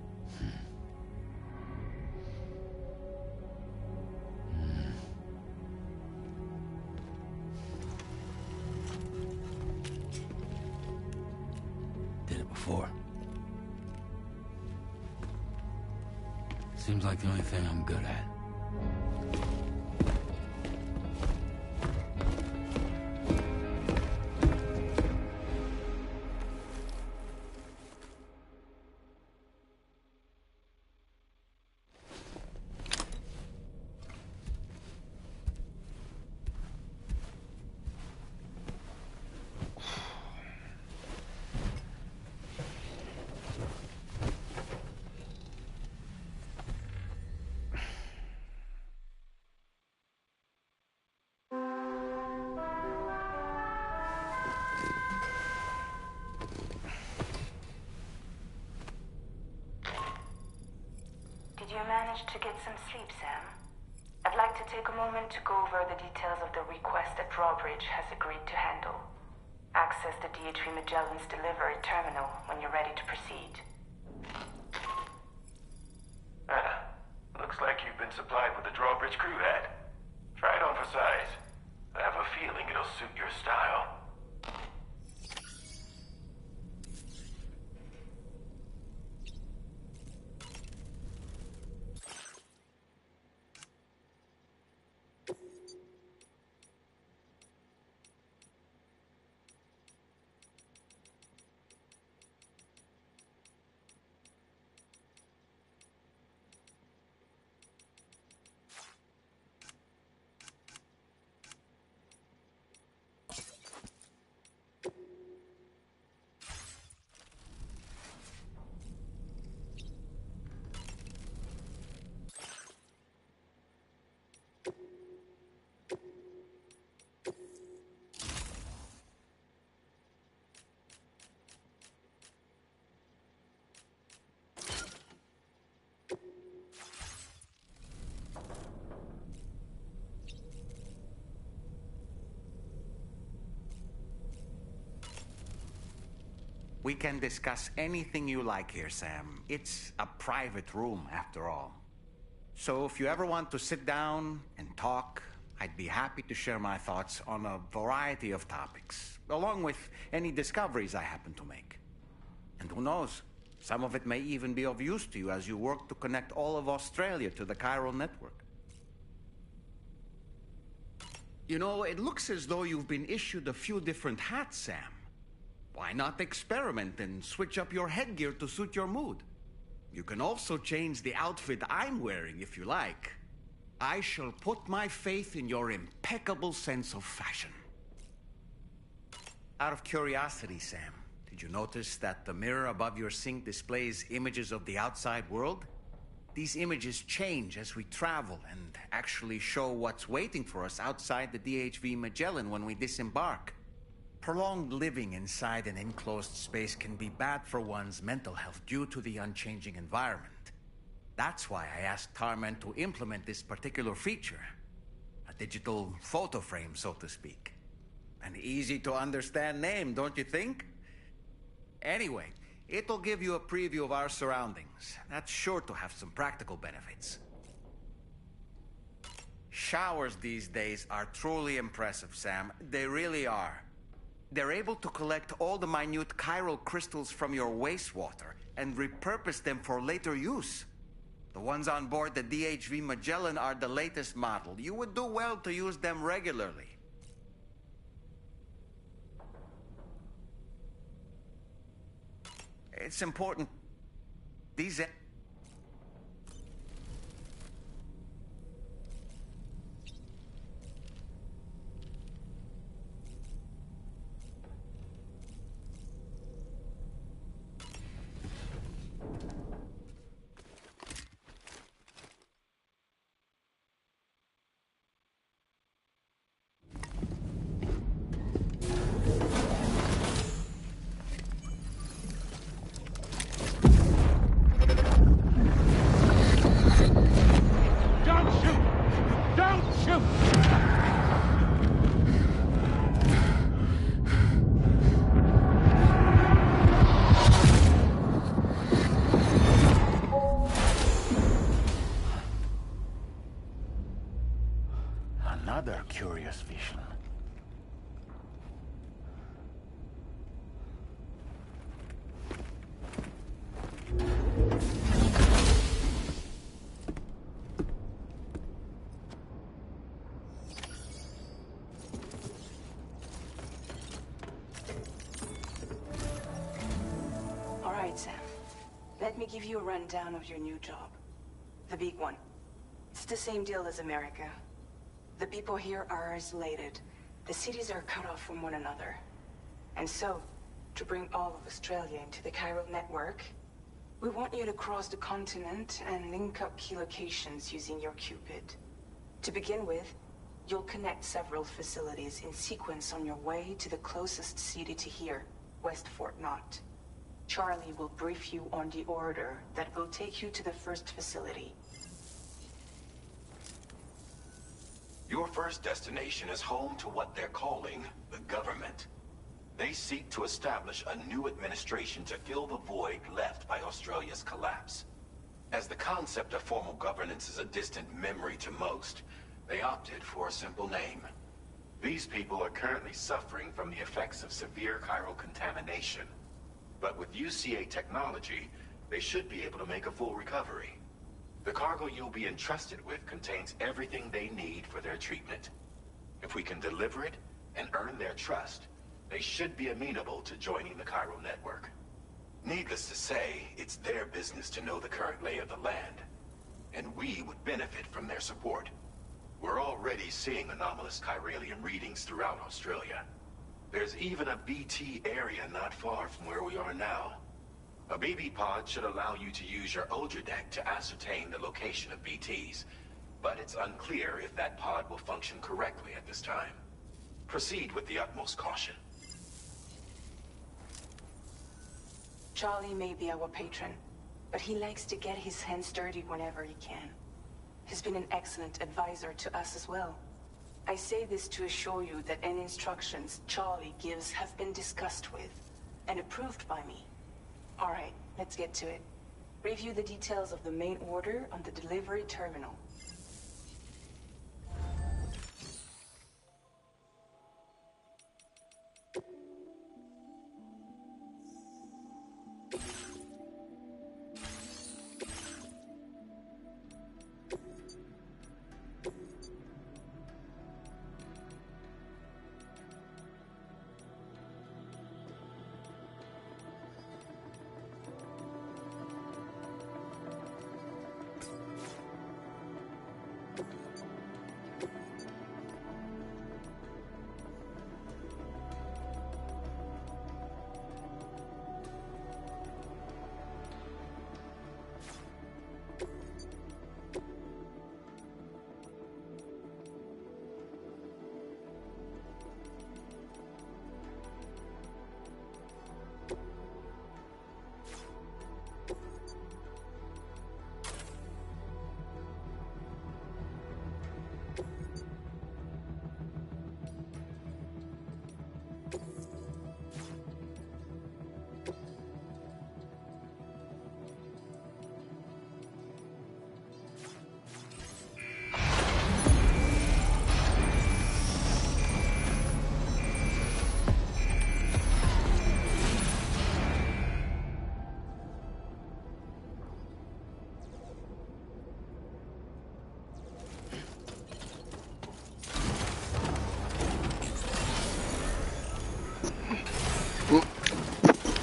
Did it before. Seems like the only thing I'm good at. managed to get some sleep, Sam? I'd like to take a moment to go over the details of the request that Drawbridge has agreed to handle. Access the DHV Magellan's delivery terminal when you're ready to proceed. Looks like you've been supplied with the Drawbridge crew hat. Try it on for size. I have a feeling it'll suit your style. We can discuss anything you like here, Sam. It's a private room, after all. So if you ever want to sit down and talk, I'd be happy to share my thoughts on a variety of topics, along with any discoveries I happen to make. And who knows, some of it may even be of use to you as you work to connect all of Australia to the chiral network. You know, it looks as though you've been issued a few different hats, Sam. Why not experiment and switch up your headgear to suit your mood? You can also change the outfit I'm wearing if you like. I shall put my faith in your impeccable sense of fashion. Out of curiosity, Sam, did you notice that the mirror above your sink displays images of the outside world? These images change as we travel and actually show what's waiting for us outside the DHV Magellan when we disembark. Prolonged living inside an enclosed space can be bad for one's mental health due to the unchanging environment. That's why I asked Tarman to implement this particular feature. A digital photo frame, so to speak. An easy to understand name, don't you think? Anyway, it'll give you a preview of our surroundings. That's sure to have some practical benefits. Showers these days are truly impressive, Sam. They really are. They're able to collect all the minute chiral crystals from your wastewater and repurpose them for later use. The ones on board the DHV Magellan are the latest model. You would do well to use them regularly. It's important. These... Another curious vision. All right, Sam. Let me give you a rundown of your new job. The big one. It's the same deal as America. The people here are isolated. The cities are cut off from one another. And so, to bring all of Australia into the chiral network, we want you to cross the continent and link up key locations using your Cupid. To begin with, you'll connect several facilities in sequence on your way to the closest city to here, West Fort Knott. Charlie will brief you on the order that will take you to the first facility. Your first destination is home to what they're calling the government. They seek to establish a new administration to fill the void left by Australia's collapse. As the concept of formal governance is a distant memory to most, they opted for a simple name. These people are currently suffering from the effects of severe chiral contamination. But with UCA technology, they should be able to make a full recovery. The cargo you'll be entrusted with contains everything they need for their treatment. If we can deliver it and earn their trust, they should be amenable to joining the chiral network. Needless to say, it's their business to know the current lay of the land, and we would benefit from their support. We're already seeing anomalous chiralium readings throughout Australia. There's even a BT area not far from where we are now. A BB pod should allow you to use your Ultra deck to ascertain the location of BTs, but it's unclear if that pod will function correctly at this time. Proceed with the utmost caution. Charlie may be our patron, but he likes to get his hands dirty whenever he can. He's been an excellent advisor to us as well. I say this to assure you that any instructions Charlie gives have been discussed with and approved by me. All right, let's get to it. Review the details of the main order on the delivery terminal.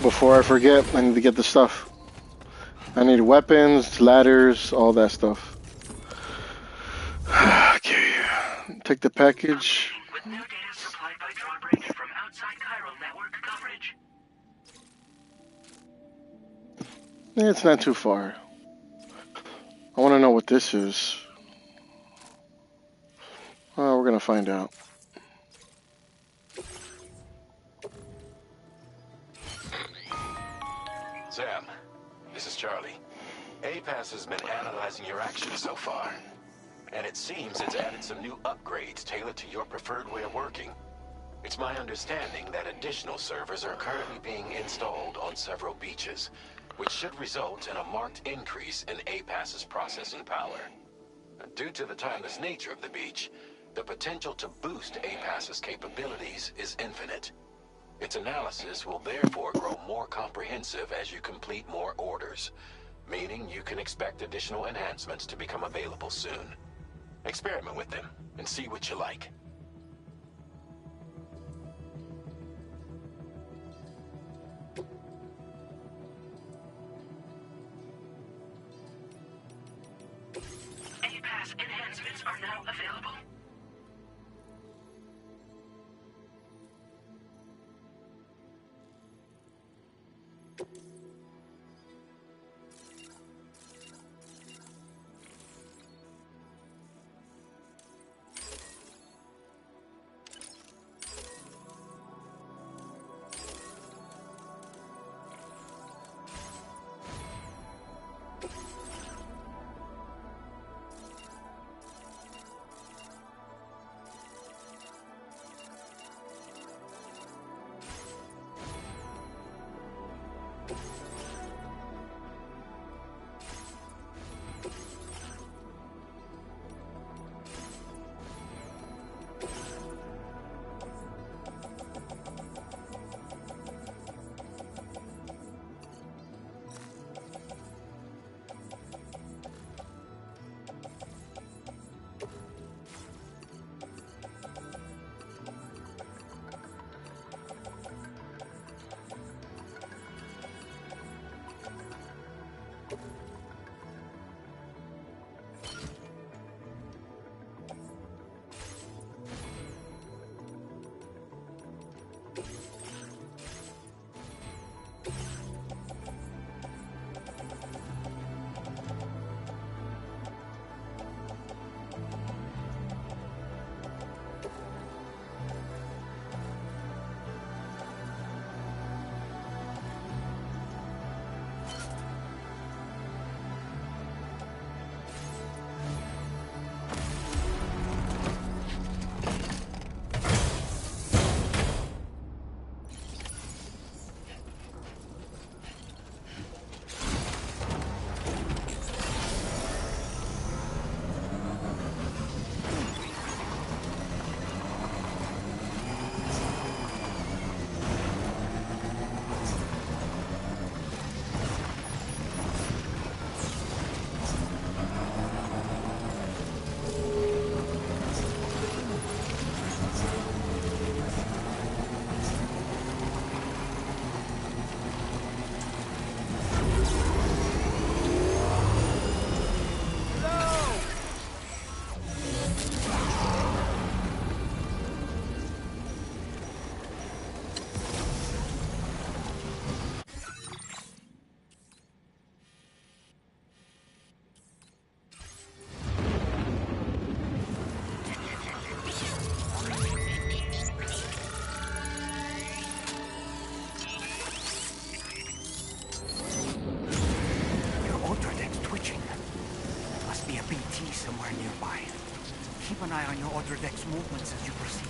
Before I forget, I need to get the stuff. I need weapons, ladders, all that stuff. Okay. Take the package. With new data supplied by drawbridge from outside chiral network coverage. It's not too far. I want to know what this is. Well, we're going to find out. Sam, this is Charlie. APAS has been analyzing your actions so far, and it seems it's added some new upgrades tailored to your preferred way of working. It's my understanding that additional servers are currently being installed on several beaches, which should result in a marked increase in APAS's processing power. Due to the timeless nature of the beach, the potential to boost APAS's capabilities is infinite. Its analysis will therefore grow more comprehensive as you complete more orders, meaning you can expect additional enhancements to become available soon. Experiment with them and see what you like. APAS enhancements are now available. quadridex movements as you proceed.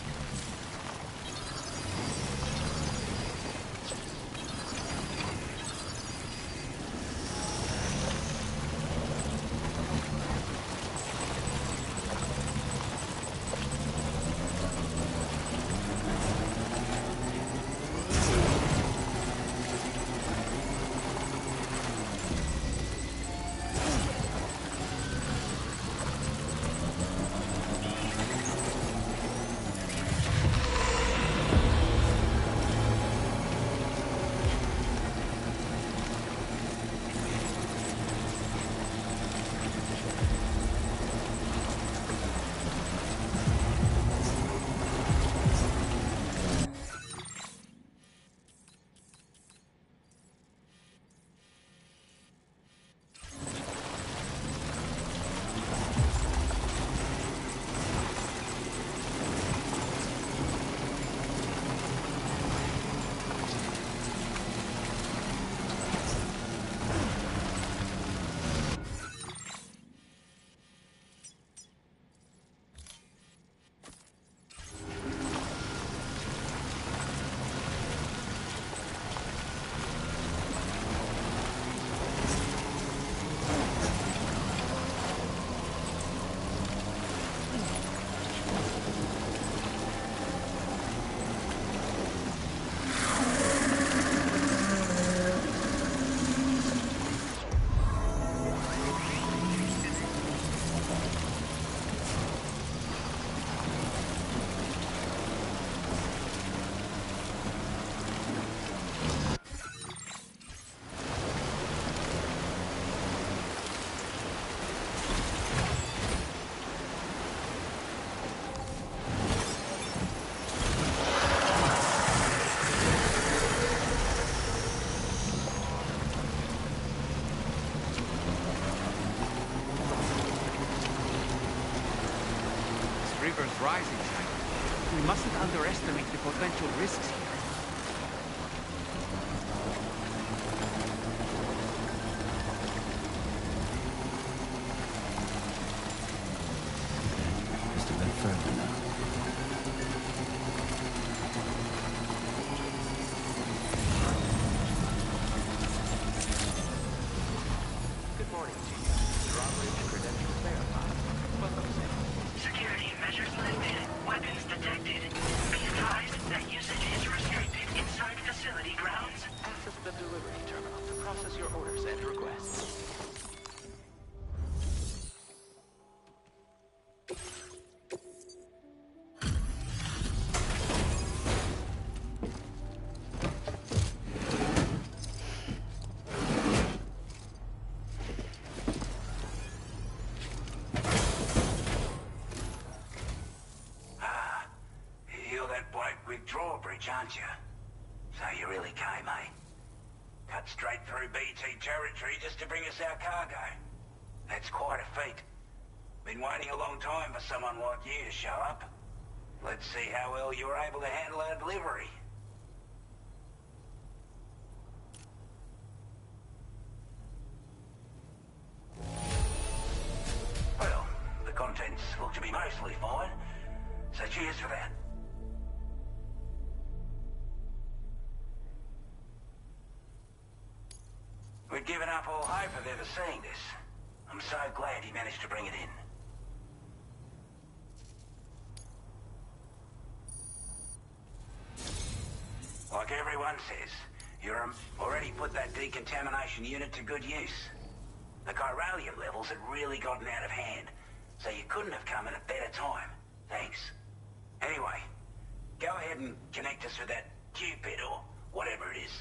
River's rising. We mustn't underestimate the potential risks here. Just a bit further now. Good morning to you. Drawbridge credentials verified. Welcome, Sam. Security measures lifted. Weapons detected. Be advised that usage is restricted inside facility grounds. Access the delivery terminal to process your orders and requests. Drawbridge, aren't you? So you really came, eh? Cut straight through BT territory just to bring us our cargo. That's quite a feat. Been waiting a long time for someone like you to show up. Let's see how well you were able to handle our delivery. Well, the contents look to be mostly fine, so cheers for that. We'd given up all hope of ever seeing this. I'm so glad he managed to bring it in. Like everyone says, you've already put that decontamination unit to good use. The chiralium levels had really gotten out of hand, so you couldn't have come at a better time. Thanks. Anyway, go ahead and connect us with that Cupid or whatever it is.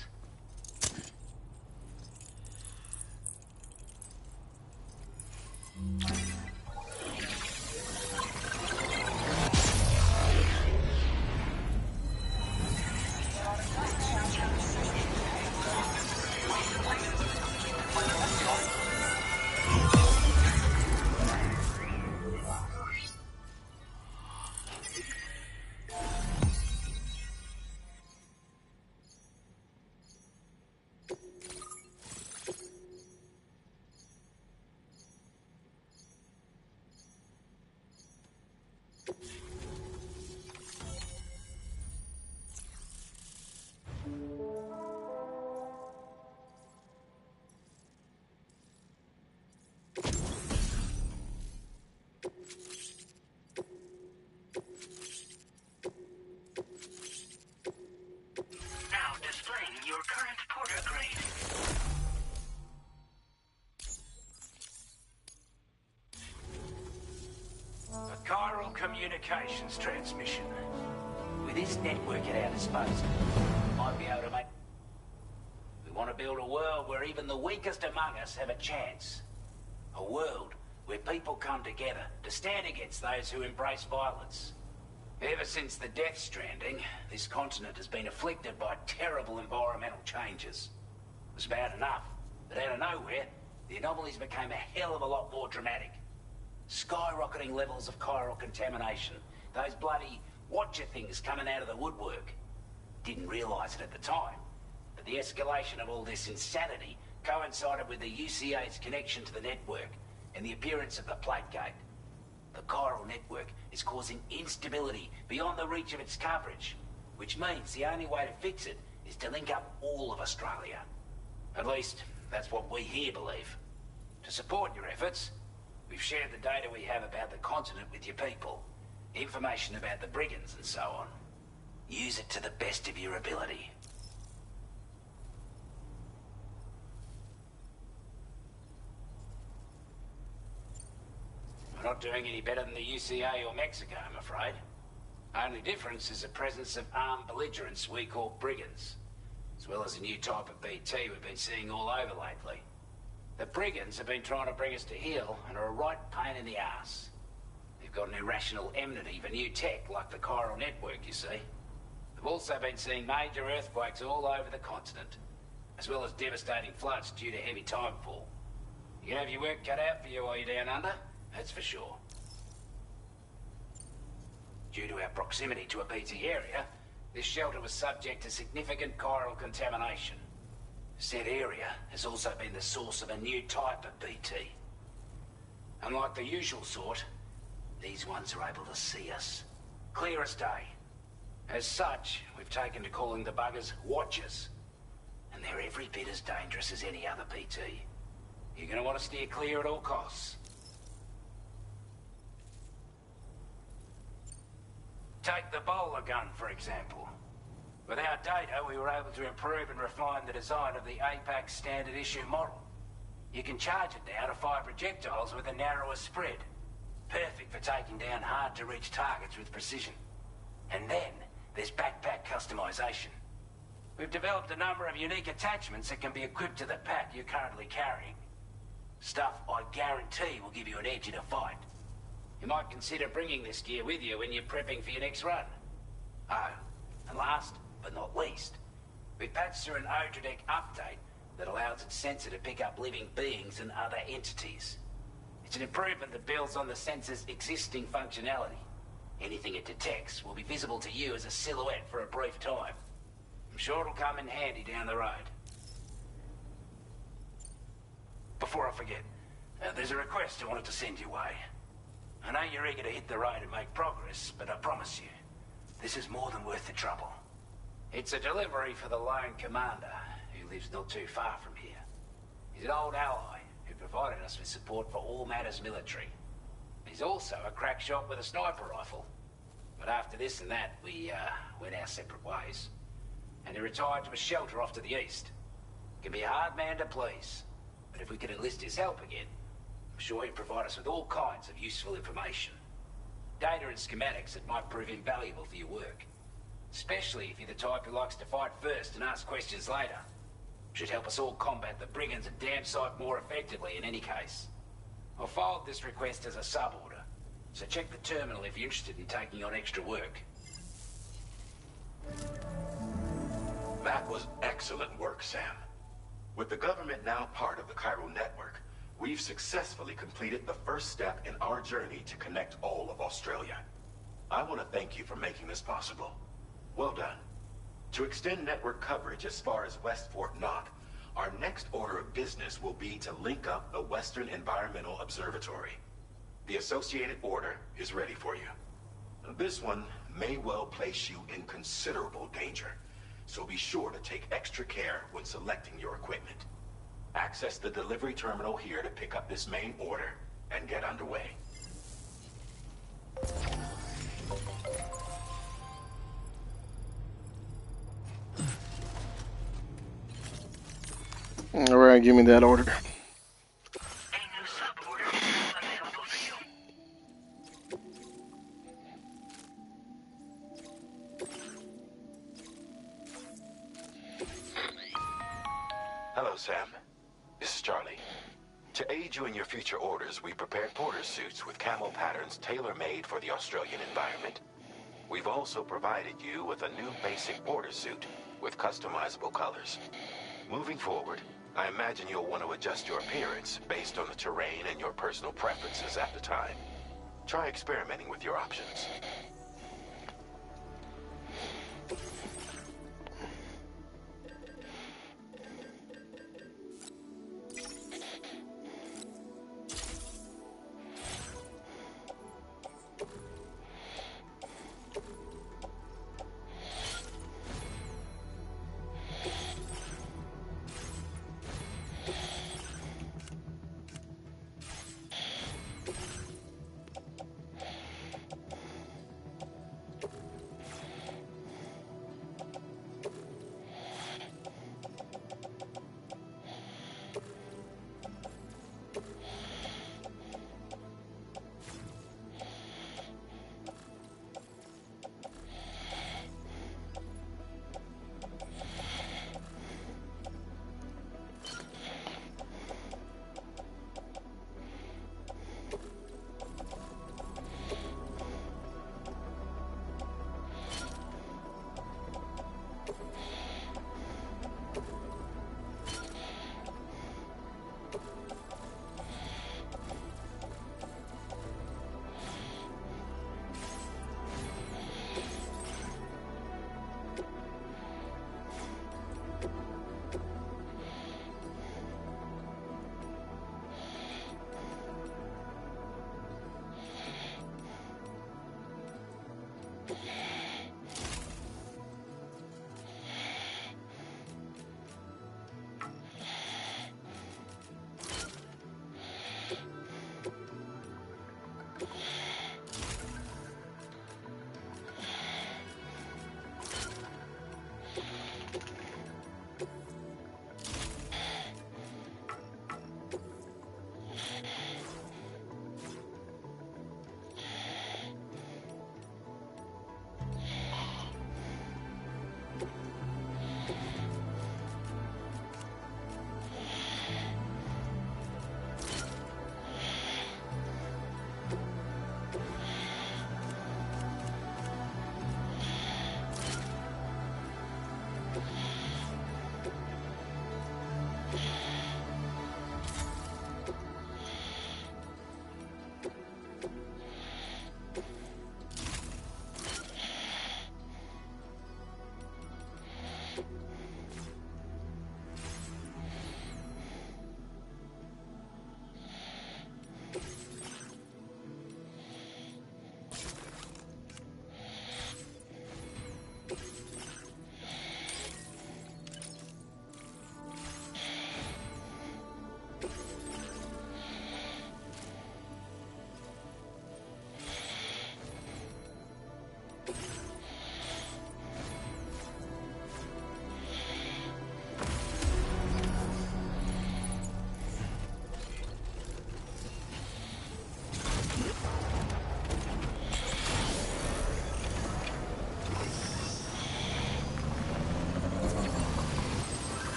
communications transmission. With this network at our disposal, we might be able to make... We want to build a world where even the weakest among us have a chance. A world where people come together to stand against those who embrace violence. Ever since the Death Stranding, this continent has been afflicted by terrible environmental changes. It was bad enough, but out of nowhere, the anomalies became a hell of a lot more dramatic. Skyrocketing levels of chiral contamination, those bloody watcher things coming out of the woodwork. Didn't realise it at the time, but the escalation of all this insanity coincided with the UCA's connection to the network and the appearance of the plate gate. The chiral network is causing instability beyond the reach of its coverage, which means the only way to fix it is to link up all of Australia. At least, that's what we here believe. To support your efforts, we've shared the data we have about the continent with your people, information about the brigands and so on. Use it to the best of your ability. We're not doing any better than the UCA or Mexico, I'm afraid. Only difference is the presence of armed belligerents we call brigands, as well as a new type of BT we've been seeing all over lately. The brigands have been trying to bring us to heel and are a right pain in the ass. They've got an irrational enmity for new tech like the chiral network, you see. They've also been seeing major earthquakes all over the continent, as well as devastating floods due to heavy timefall. You can have your work cut out for you while you're down under, that's for sure. Due to our proximity to a BT area, this shelter was subject to significant chiral contamination. Said area has also been the source of a new type of BT. Unlike the usual sort, these ones are able to see us. Clear as day. As such, we've taken to calling the buggers Watchers. And they're every bit as dangerous as any other BT. You're gonna want to steer clear at all costs. Take the bowler gun, for example. With our data, we were able to improve and refine the design of the APAC standard issue model. You can charge it now to fire projectiles with a narrower spread. Perfect for taking down hard-to-reach targets with precision. And then, there's backpack customization. We've developed a number of unique attachments that can be equipped to the pack you're currently carrying. Stuff I guarantee will give you an edge in a fight. You might consider bringing this gear with you when you're prepping for your next run. Oh, and last but not least, we've patched through an Odradek update that allows its sensor to pick up living beings and other entities. It's an improvement that builds on the sensor's existing functionality. Anything it detects will be visible to you as a silhouette for a brief time. I'm sure it'll come in handy down the road. Before I forget, there's a request I wanted to send your way. I know you're eager to hit the road and make progress, but I promise you, this is more than worth the trouble. It's a delivery for the lone commander, who lives not too far from here. He's an old ally who provided us with support for all matters military. He's also a crack shot with a sniper rifle. But after this and that, we went our separate ways. And he retired to a shelter off to the east. Can be a hard man to please, but if we could enlist his help again, I'm sure he'd provide us with all kinds of useful information. Data and schematics that might prove invaluable for your work. Especially if you're the type who likes to fight first and ask questions later. Should help us all combat the brigands a damn sight more effectively in any case. I'll forward this request as a sub-order, so check the terminal if you're interested in taking on extra work. That was excellent work, Sam. With the government now part of the chiral network, we've successfully completed the first step in our journey to connect all of Australia. I want to thank you for making this possible. Well done. To extend network coverage as far as West Fort Knox, our next order of business will be to link up the Western Environmental Observatory. The associated order is ready for you. This one may well place you in considerable danger, so be sure to take extra care when selecting your equipment. Access the delivery terminal here to pick up this main order and get underway. All right, give me that order. Hello, Sam. This is Charlie. To aid you in your future orders, we prepared porter suits with camo patterns tailor-made for the Australian environment. We've also provided you with a new basic porter suit with customizable colors. Moving forward, I imagine you'll want to adjust your appearance based on the terrain and your personal preferences at the time. Try experimenting with your options.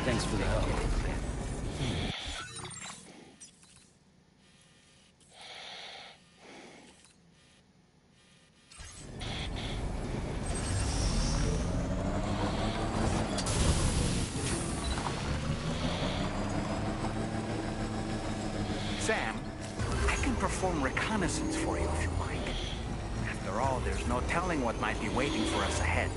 Thanks for the help. Sam, I can perform reconnaissance for you if you like. After all, there's no telling what might be waiting for us ahead.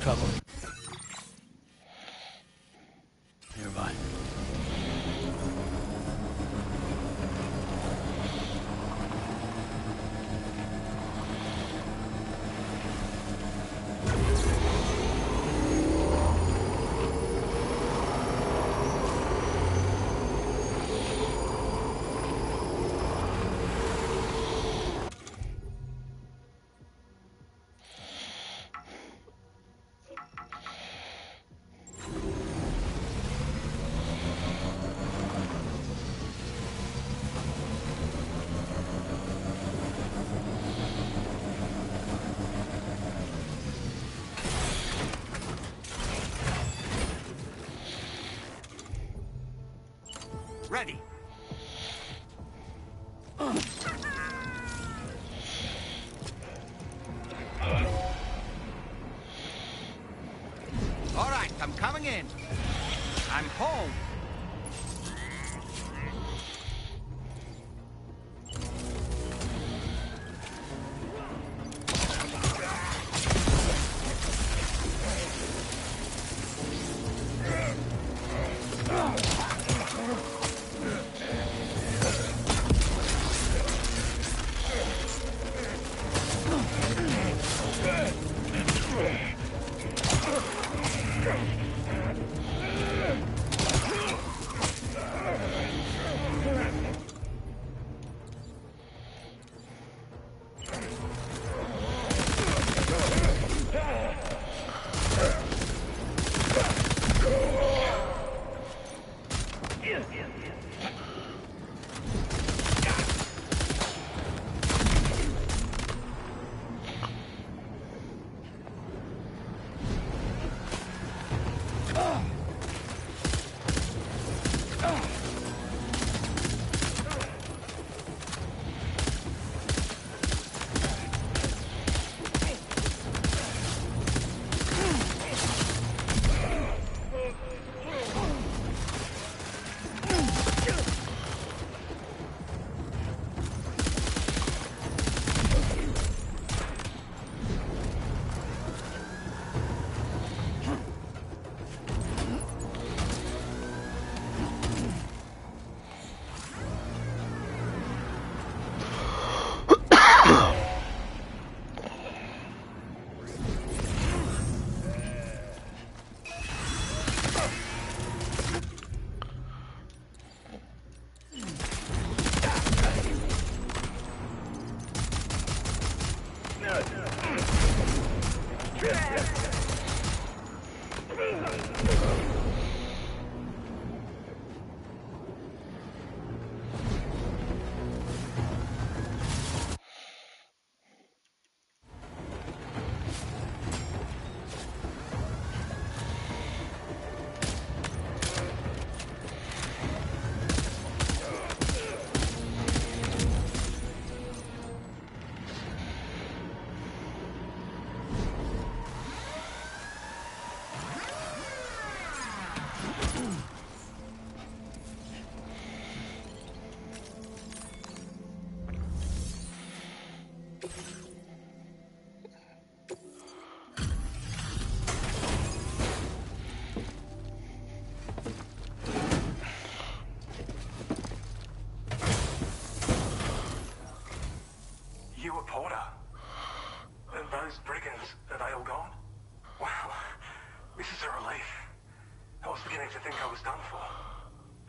trouble. Nearby. Ready. All right, I'm coming in. I'm home.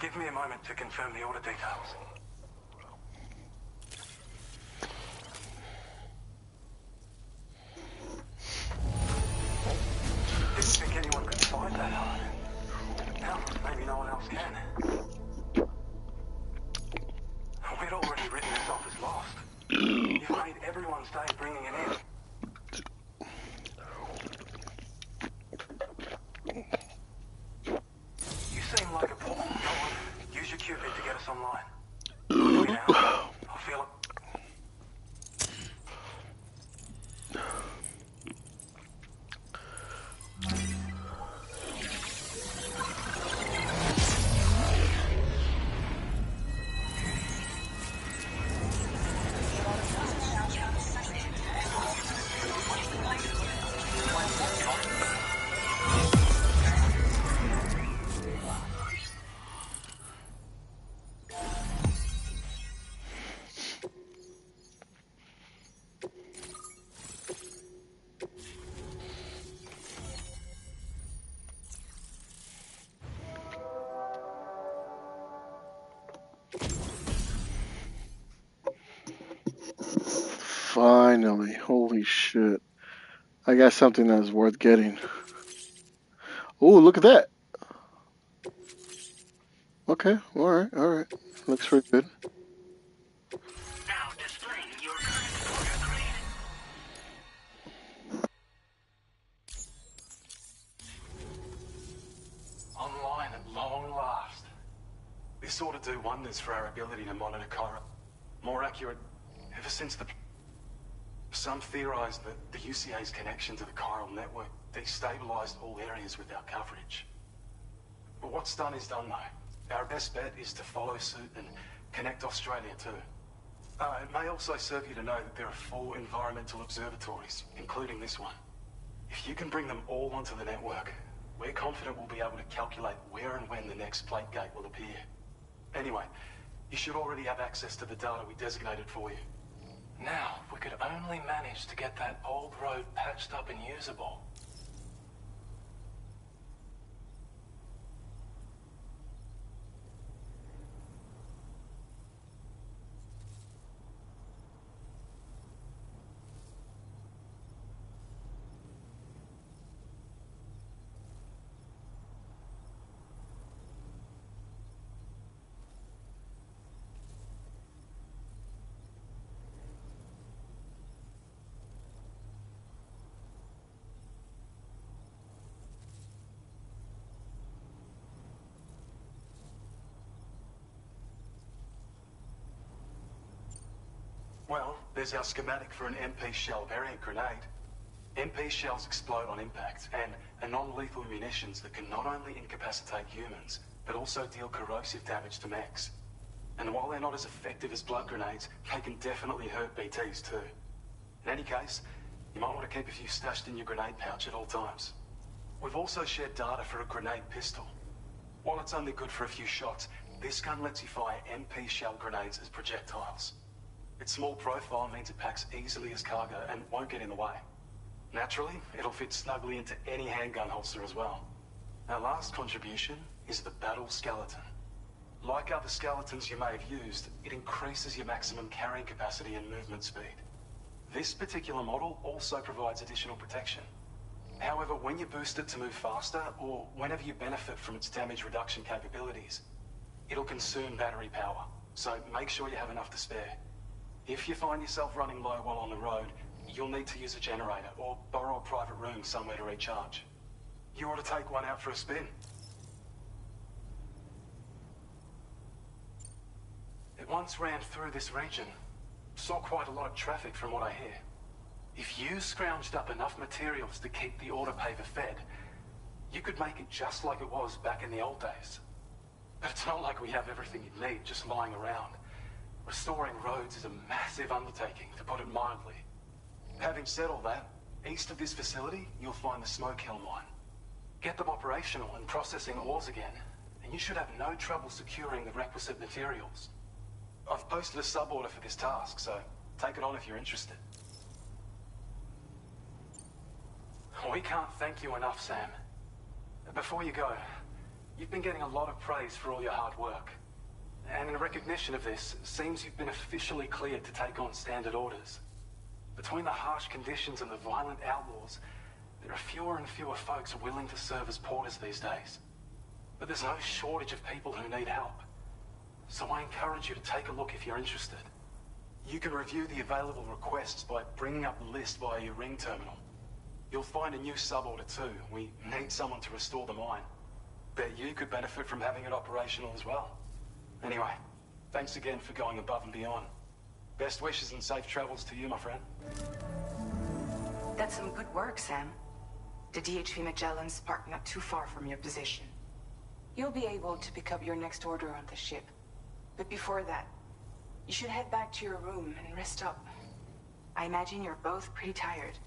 Give me a moment to confirm the order details. Didn't think anyone could find that hard. Now, maybe no one else can. We'd already written this off as lost. You've made everyone's day bringing it in. You seem like a pawn. Go on, use your Cupid to get us online. Look it out. I'll feel it. Finally, holy shit. I got something that's worth getting. Oh, look at that. Okay, alright. Looks pretty good. Now displaying your current order grade. Online at long last. This ought to do wonders for our ability to monitor chiral. More accurate, ever since the... Some theorize that the UCA's connection to the chiral network destabilized all areas with our coverage. But what's done is done, though. Our best bet is to follow suit and connect Australia too. It may also serve you to know that there are 4 environmental observatories, including this one. If you can bring them all onto the network, we're confident we'll be able to calculate where and when the next plate gate will appear. Anyway, you should already have access to the data we designated for you. Now, if we could only manage to get that old road patched up and usable. Well, there's our schematic for an MP shell variant grenade. MP shells explode on impact, and are non-lethal munitions that can not only incapacitate humans, but also deal corrosive damage to mechs. And while they're not as effective as blood grenades, they can definitely hurt BTs too. In any case, you might want to keep a few stashed in your grenade pouch at all times. We've also shared data for a grenade pistol. While it's only good for a few shots, this gun lets you fire MP shell grenades as projectiles. Its small profile means it packs easily as cargo and won't get in the way. Naturally, it'll fit snugly into any handgun holster as well. Our last contribution is the battle skeleton. Like other skeletons you may have used, it increases your maximum carrying capacity and movement speed. This particular model also provides additional protection. However, when you boost it to move faster, or whenever you benefit from its damage reduction capabilities, it'll consume battery power, so make sure you have enough to spare. If you find yourself running low while on the road, you'll need to use a generator or borrow a private room somewhere to recharge. You ought to take one out for a spin. It once ran through this region. Saw quite a lot of traffic from what I hear. If you scrounged up enough materials to keep the autopaver fed, you could make it just like it was back in the old days. But it's not like we have everything you'd need just lying around. Restoring roads is a massive undertaking, to put it mildly. Having said all that, east of this facility, you'll find the Smoke Hill mine. Get them operational and processing ores again, and you should have no trouble securing the requisite materials. I've posted a sub-order for this task, so take it on if you're interested. We can't thank you enough, Sam. Before you go, you've been getting a lot of praise for all your hard work. And in recognition of this, it seems you've been officially cleared to take on standard orders. Between the harsh conditions and the violent outlaws, there are fewer and fewer folks willing to serve as porters these days. But there's no shortage of people who need help. So I encourage you to take a look if you're interested. You can review the available requests by bringing up the list via your ring terminal. You'll find a new sub-order too. We need someone to restore the mine. Bet you could benefit from having it operational as well. Anyway, thanks again for going above and beyond. Best wishes and safe travels to you, my friend. That's some good work, Sam. The DHV Magellan's parked not too far from your position. You'll be able to pick up your next order on the ship. But before that, you should head back to your room and rest up. I imagine you're both pretty tired.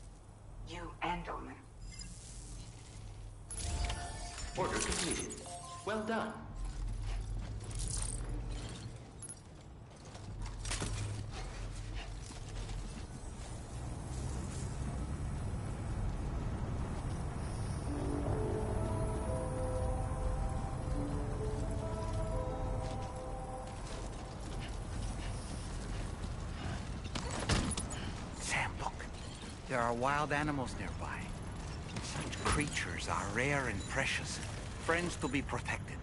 You and Dolman. Order completed. Well done. Sam, look. There are wild animals nearby. Such creatures are rare and precious. Friends to be protected.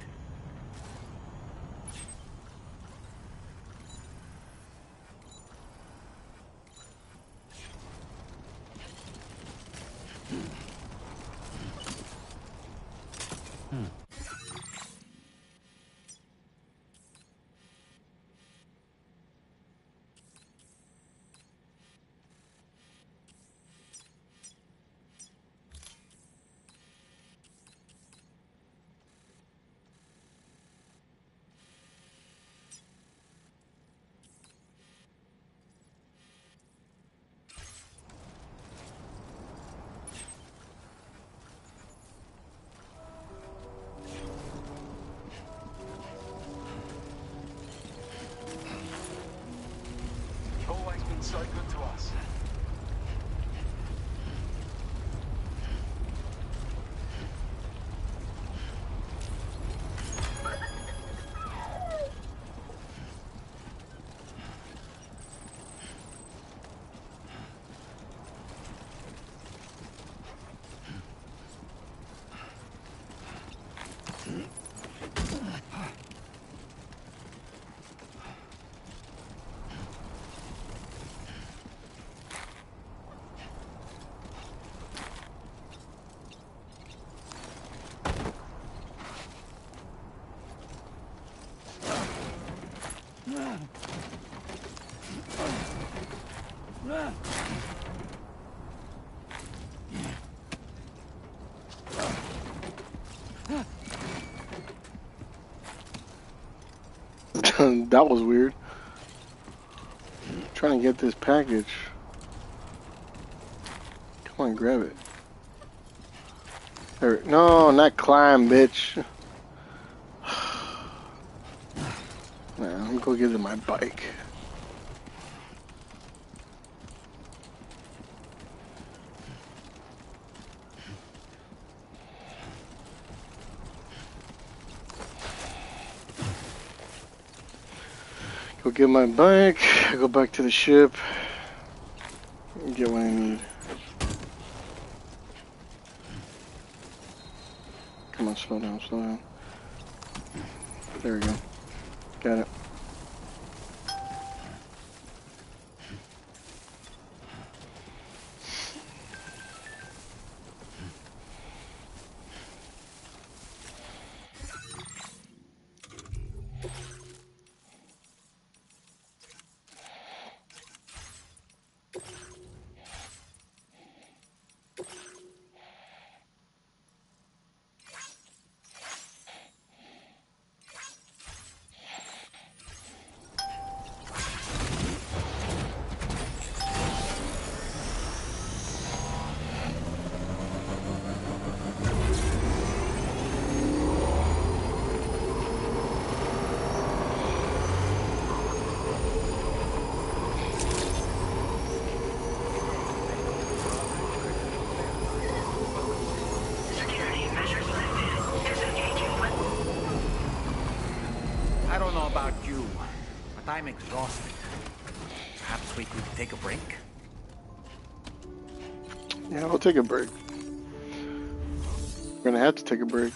You've always been so good to us. That was weird. Trying to get this package. Come on, grab it. There, no, not climb, bitch. Nah, I'm gonna go get in my bike. Go get my bike, go back to the ship, and get what I need. Come on, slow down, slow down. There we go. Got it. I don't know about you, but I'm exhausted. Perhaps we could take a break? Yeah, we'll take a break. We're gonna have to take a break.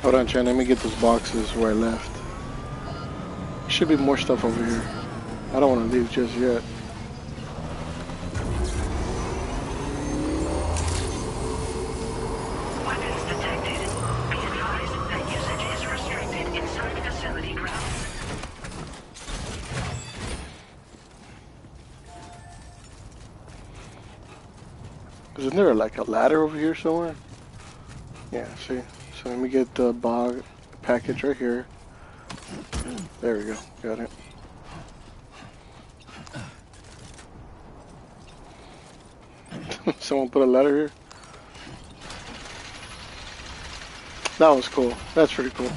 Hold on, Chan, let me get those boxes where I left. Should be more stuff over here. I don't want to leave just yet. Weapons detected. Be advised that usage is restricted inside facility grounds. Isn't there like a ladder over here somewhere? Yeah, see? So let me get the package right here. There we go. Got it. Someone put a ladder here? That was cool. That's pretty cool.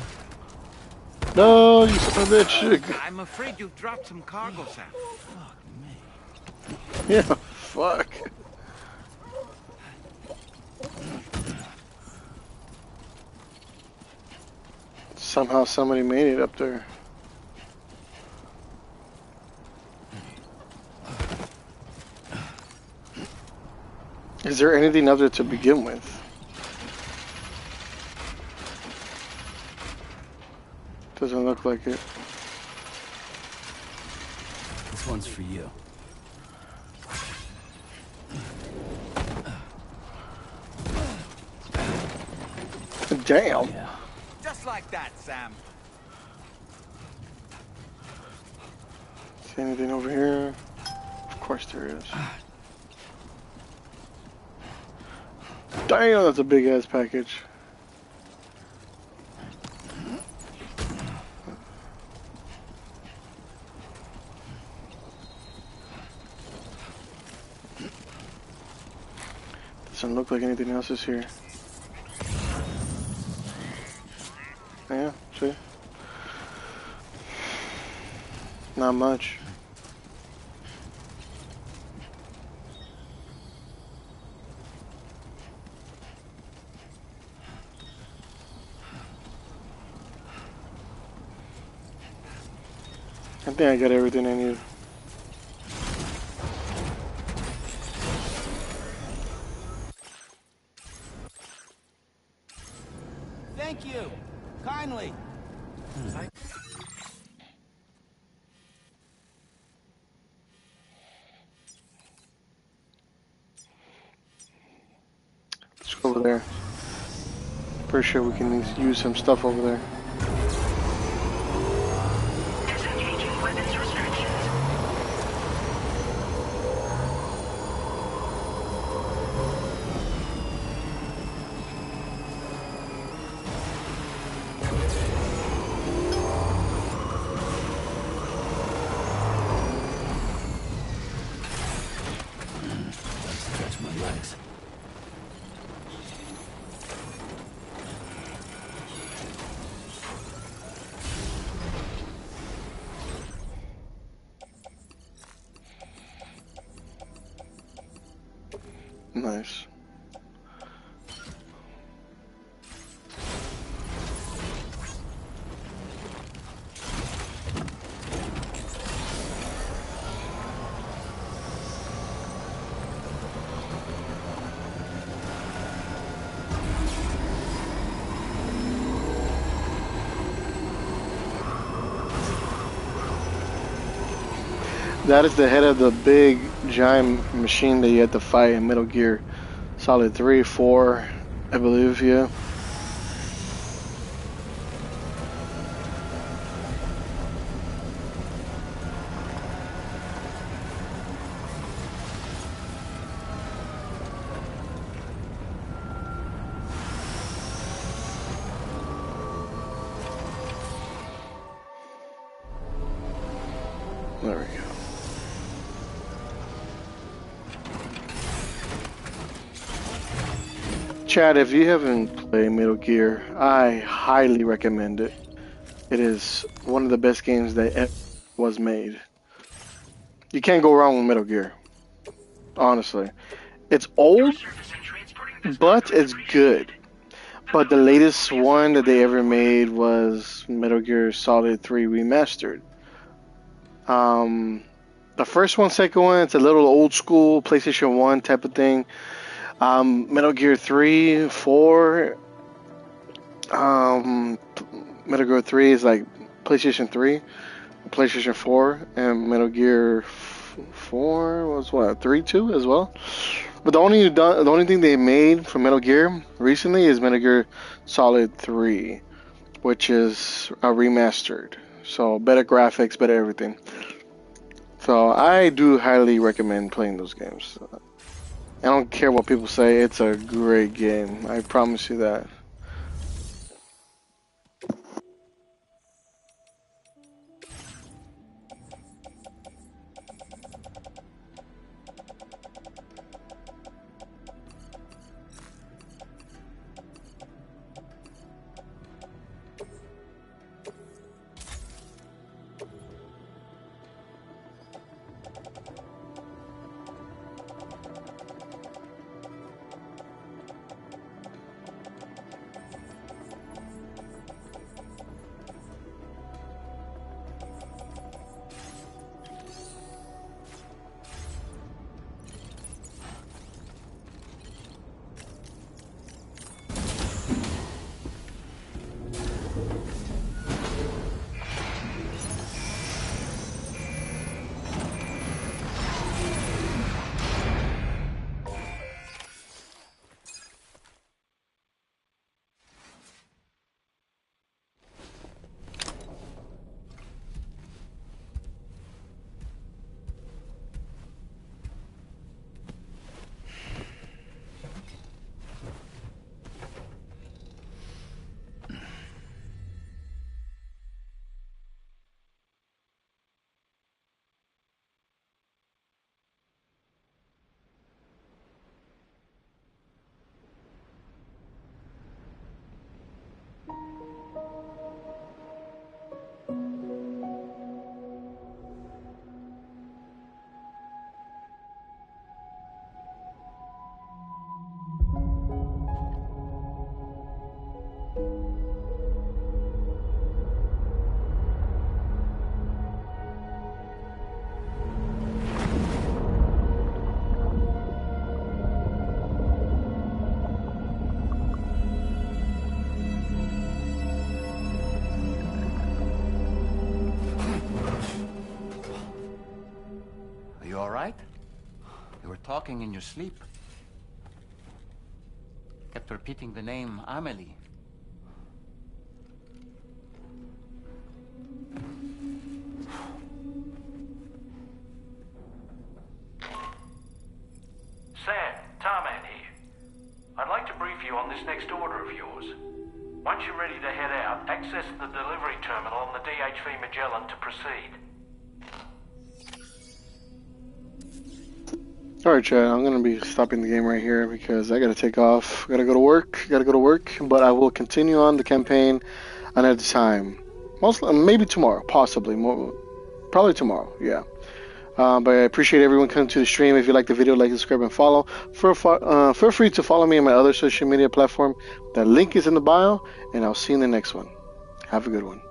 No, you son of a bitch. I'm afraid you've dropped some cargo, Sam. Fuck me. Yeah, fuck. Somehow somebody made it up there. Is there anything up there to begin with? Doesn't look like it. This one's for you. Damn. Yeah. Just like that, Sam. See anything over here? Of course there is. Damn, that's a big ass package. Doesn't look like anything else is here. Yeah, see? Not much. I think I got everything I need. Thank you. Kindly. Let's go over there. Pretty sure we can use some stuff over there. Disengaging weapons restrictions. Stretch my legs. Nice. That is the head of the big giant machine that you had to fight in Metal Gear Solid 3, 4, I believe, yeah. There we go. Chad, if you haven't played Metal Gear, I highly recommend it. It is one of the best games that ever was made. You can't go wrong with Metal Gear. Honestly. It's old, but it's good. But the latest one that they ever made was Metal Gear Solid 3 Remastered. The first one, second one, it's a little old school, PlayStation 1 type of thing. Metal Gear 3, 4, Metal Gear 3 is like PlayStation 3, PlayStation 4, and Metal Gear 4 was what 3 2 as well. But the only thing they made for Metal Gear recently is Metal Gear Solid 3, which is remastered. So better graphics, better everything. So I do highly recommend playing those games. I don't care what people say, it's a great game. I promise you that. Talking in your sleep. Kept repeating the name Amelie. Sam, Tarman here. I'd like to brief you on this next order of yours. Once you're ready to head out, access the delivery terminal on the DHV Magellan to proceed. Alright, Chad, I'm going to be stopping the game right here because I got to take off. Got to go to work, but I will continue on the campaign another time. Maybe tomorrow, possibly. Probably tomorrow, yeah. But I appreciate everyone coming to the stream. If you like the video, like, subscribe, and follow. Feel free to follow me on my other social media platform. The link is in the bio, and I'll see you in the next one. Have a good one.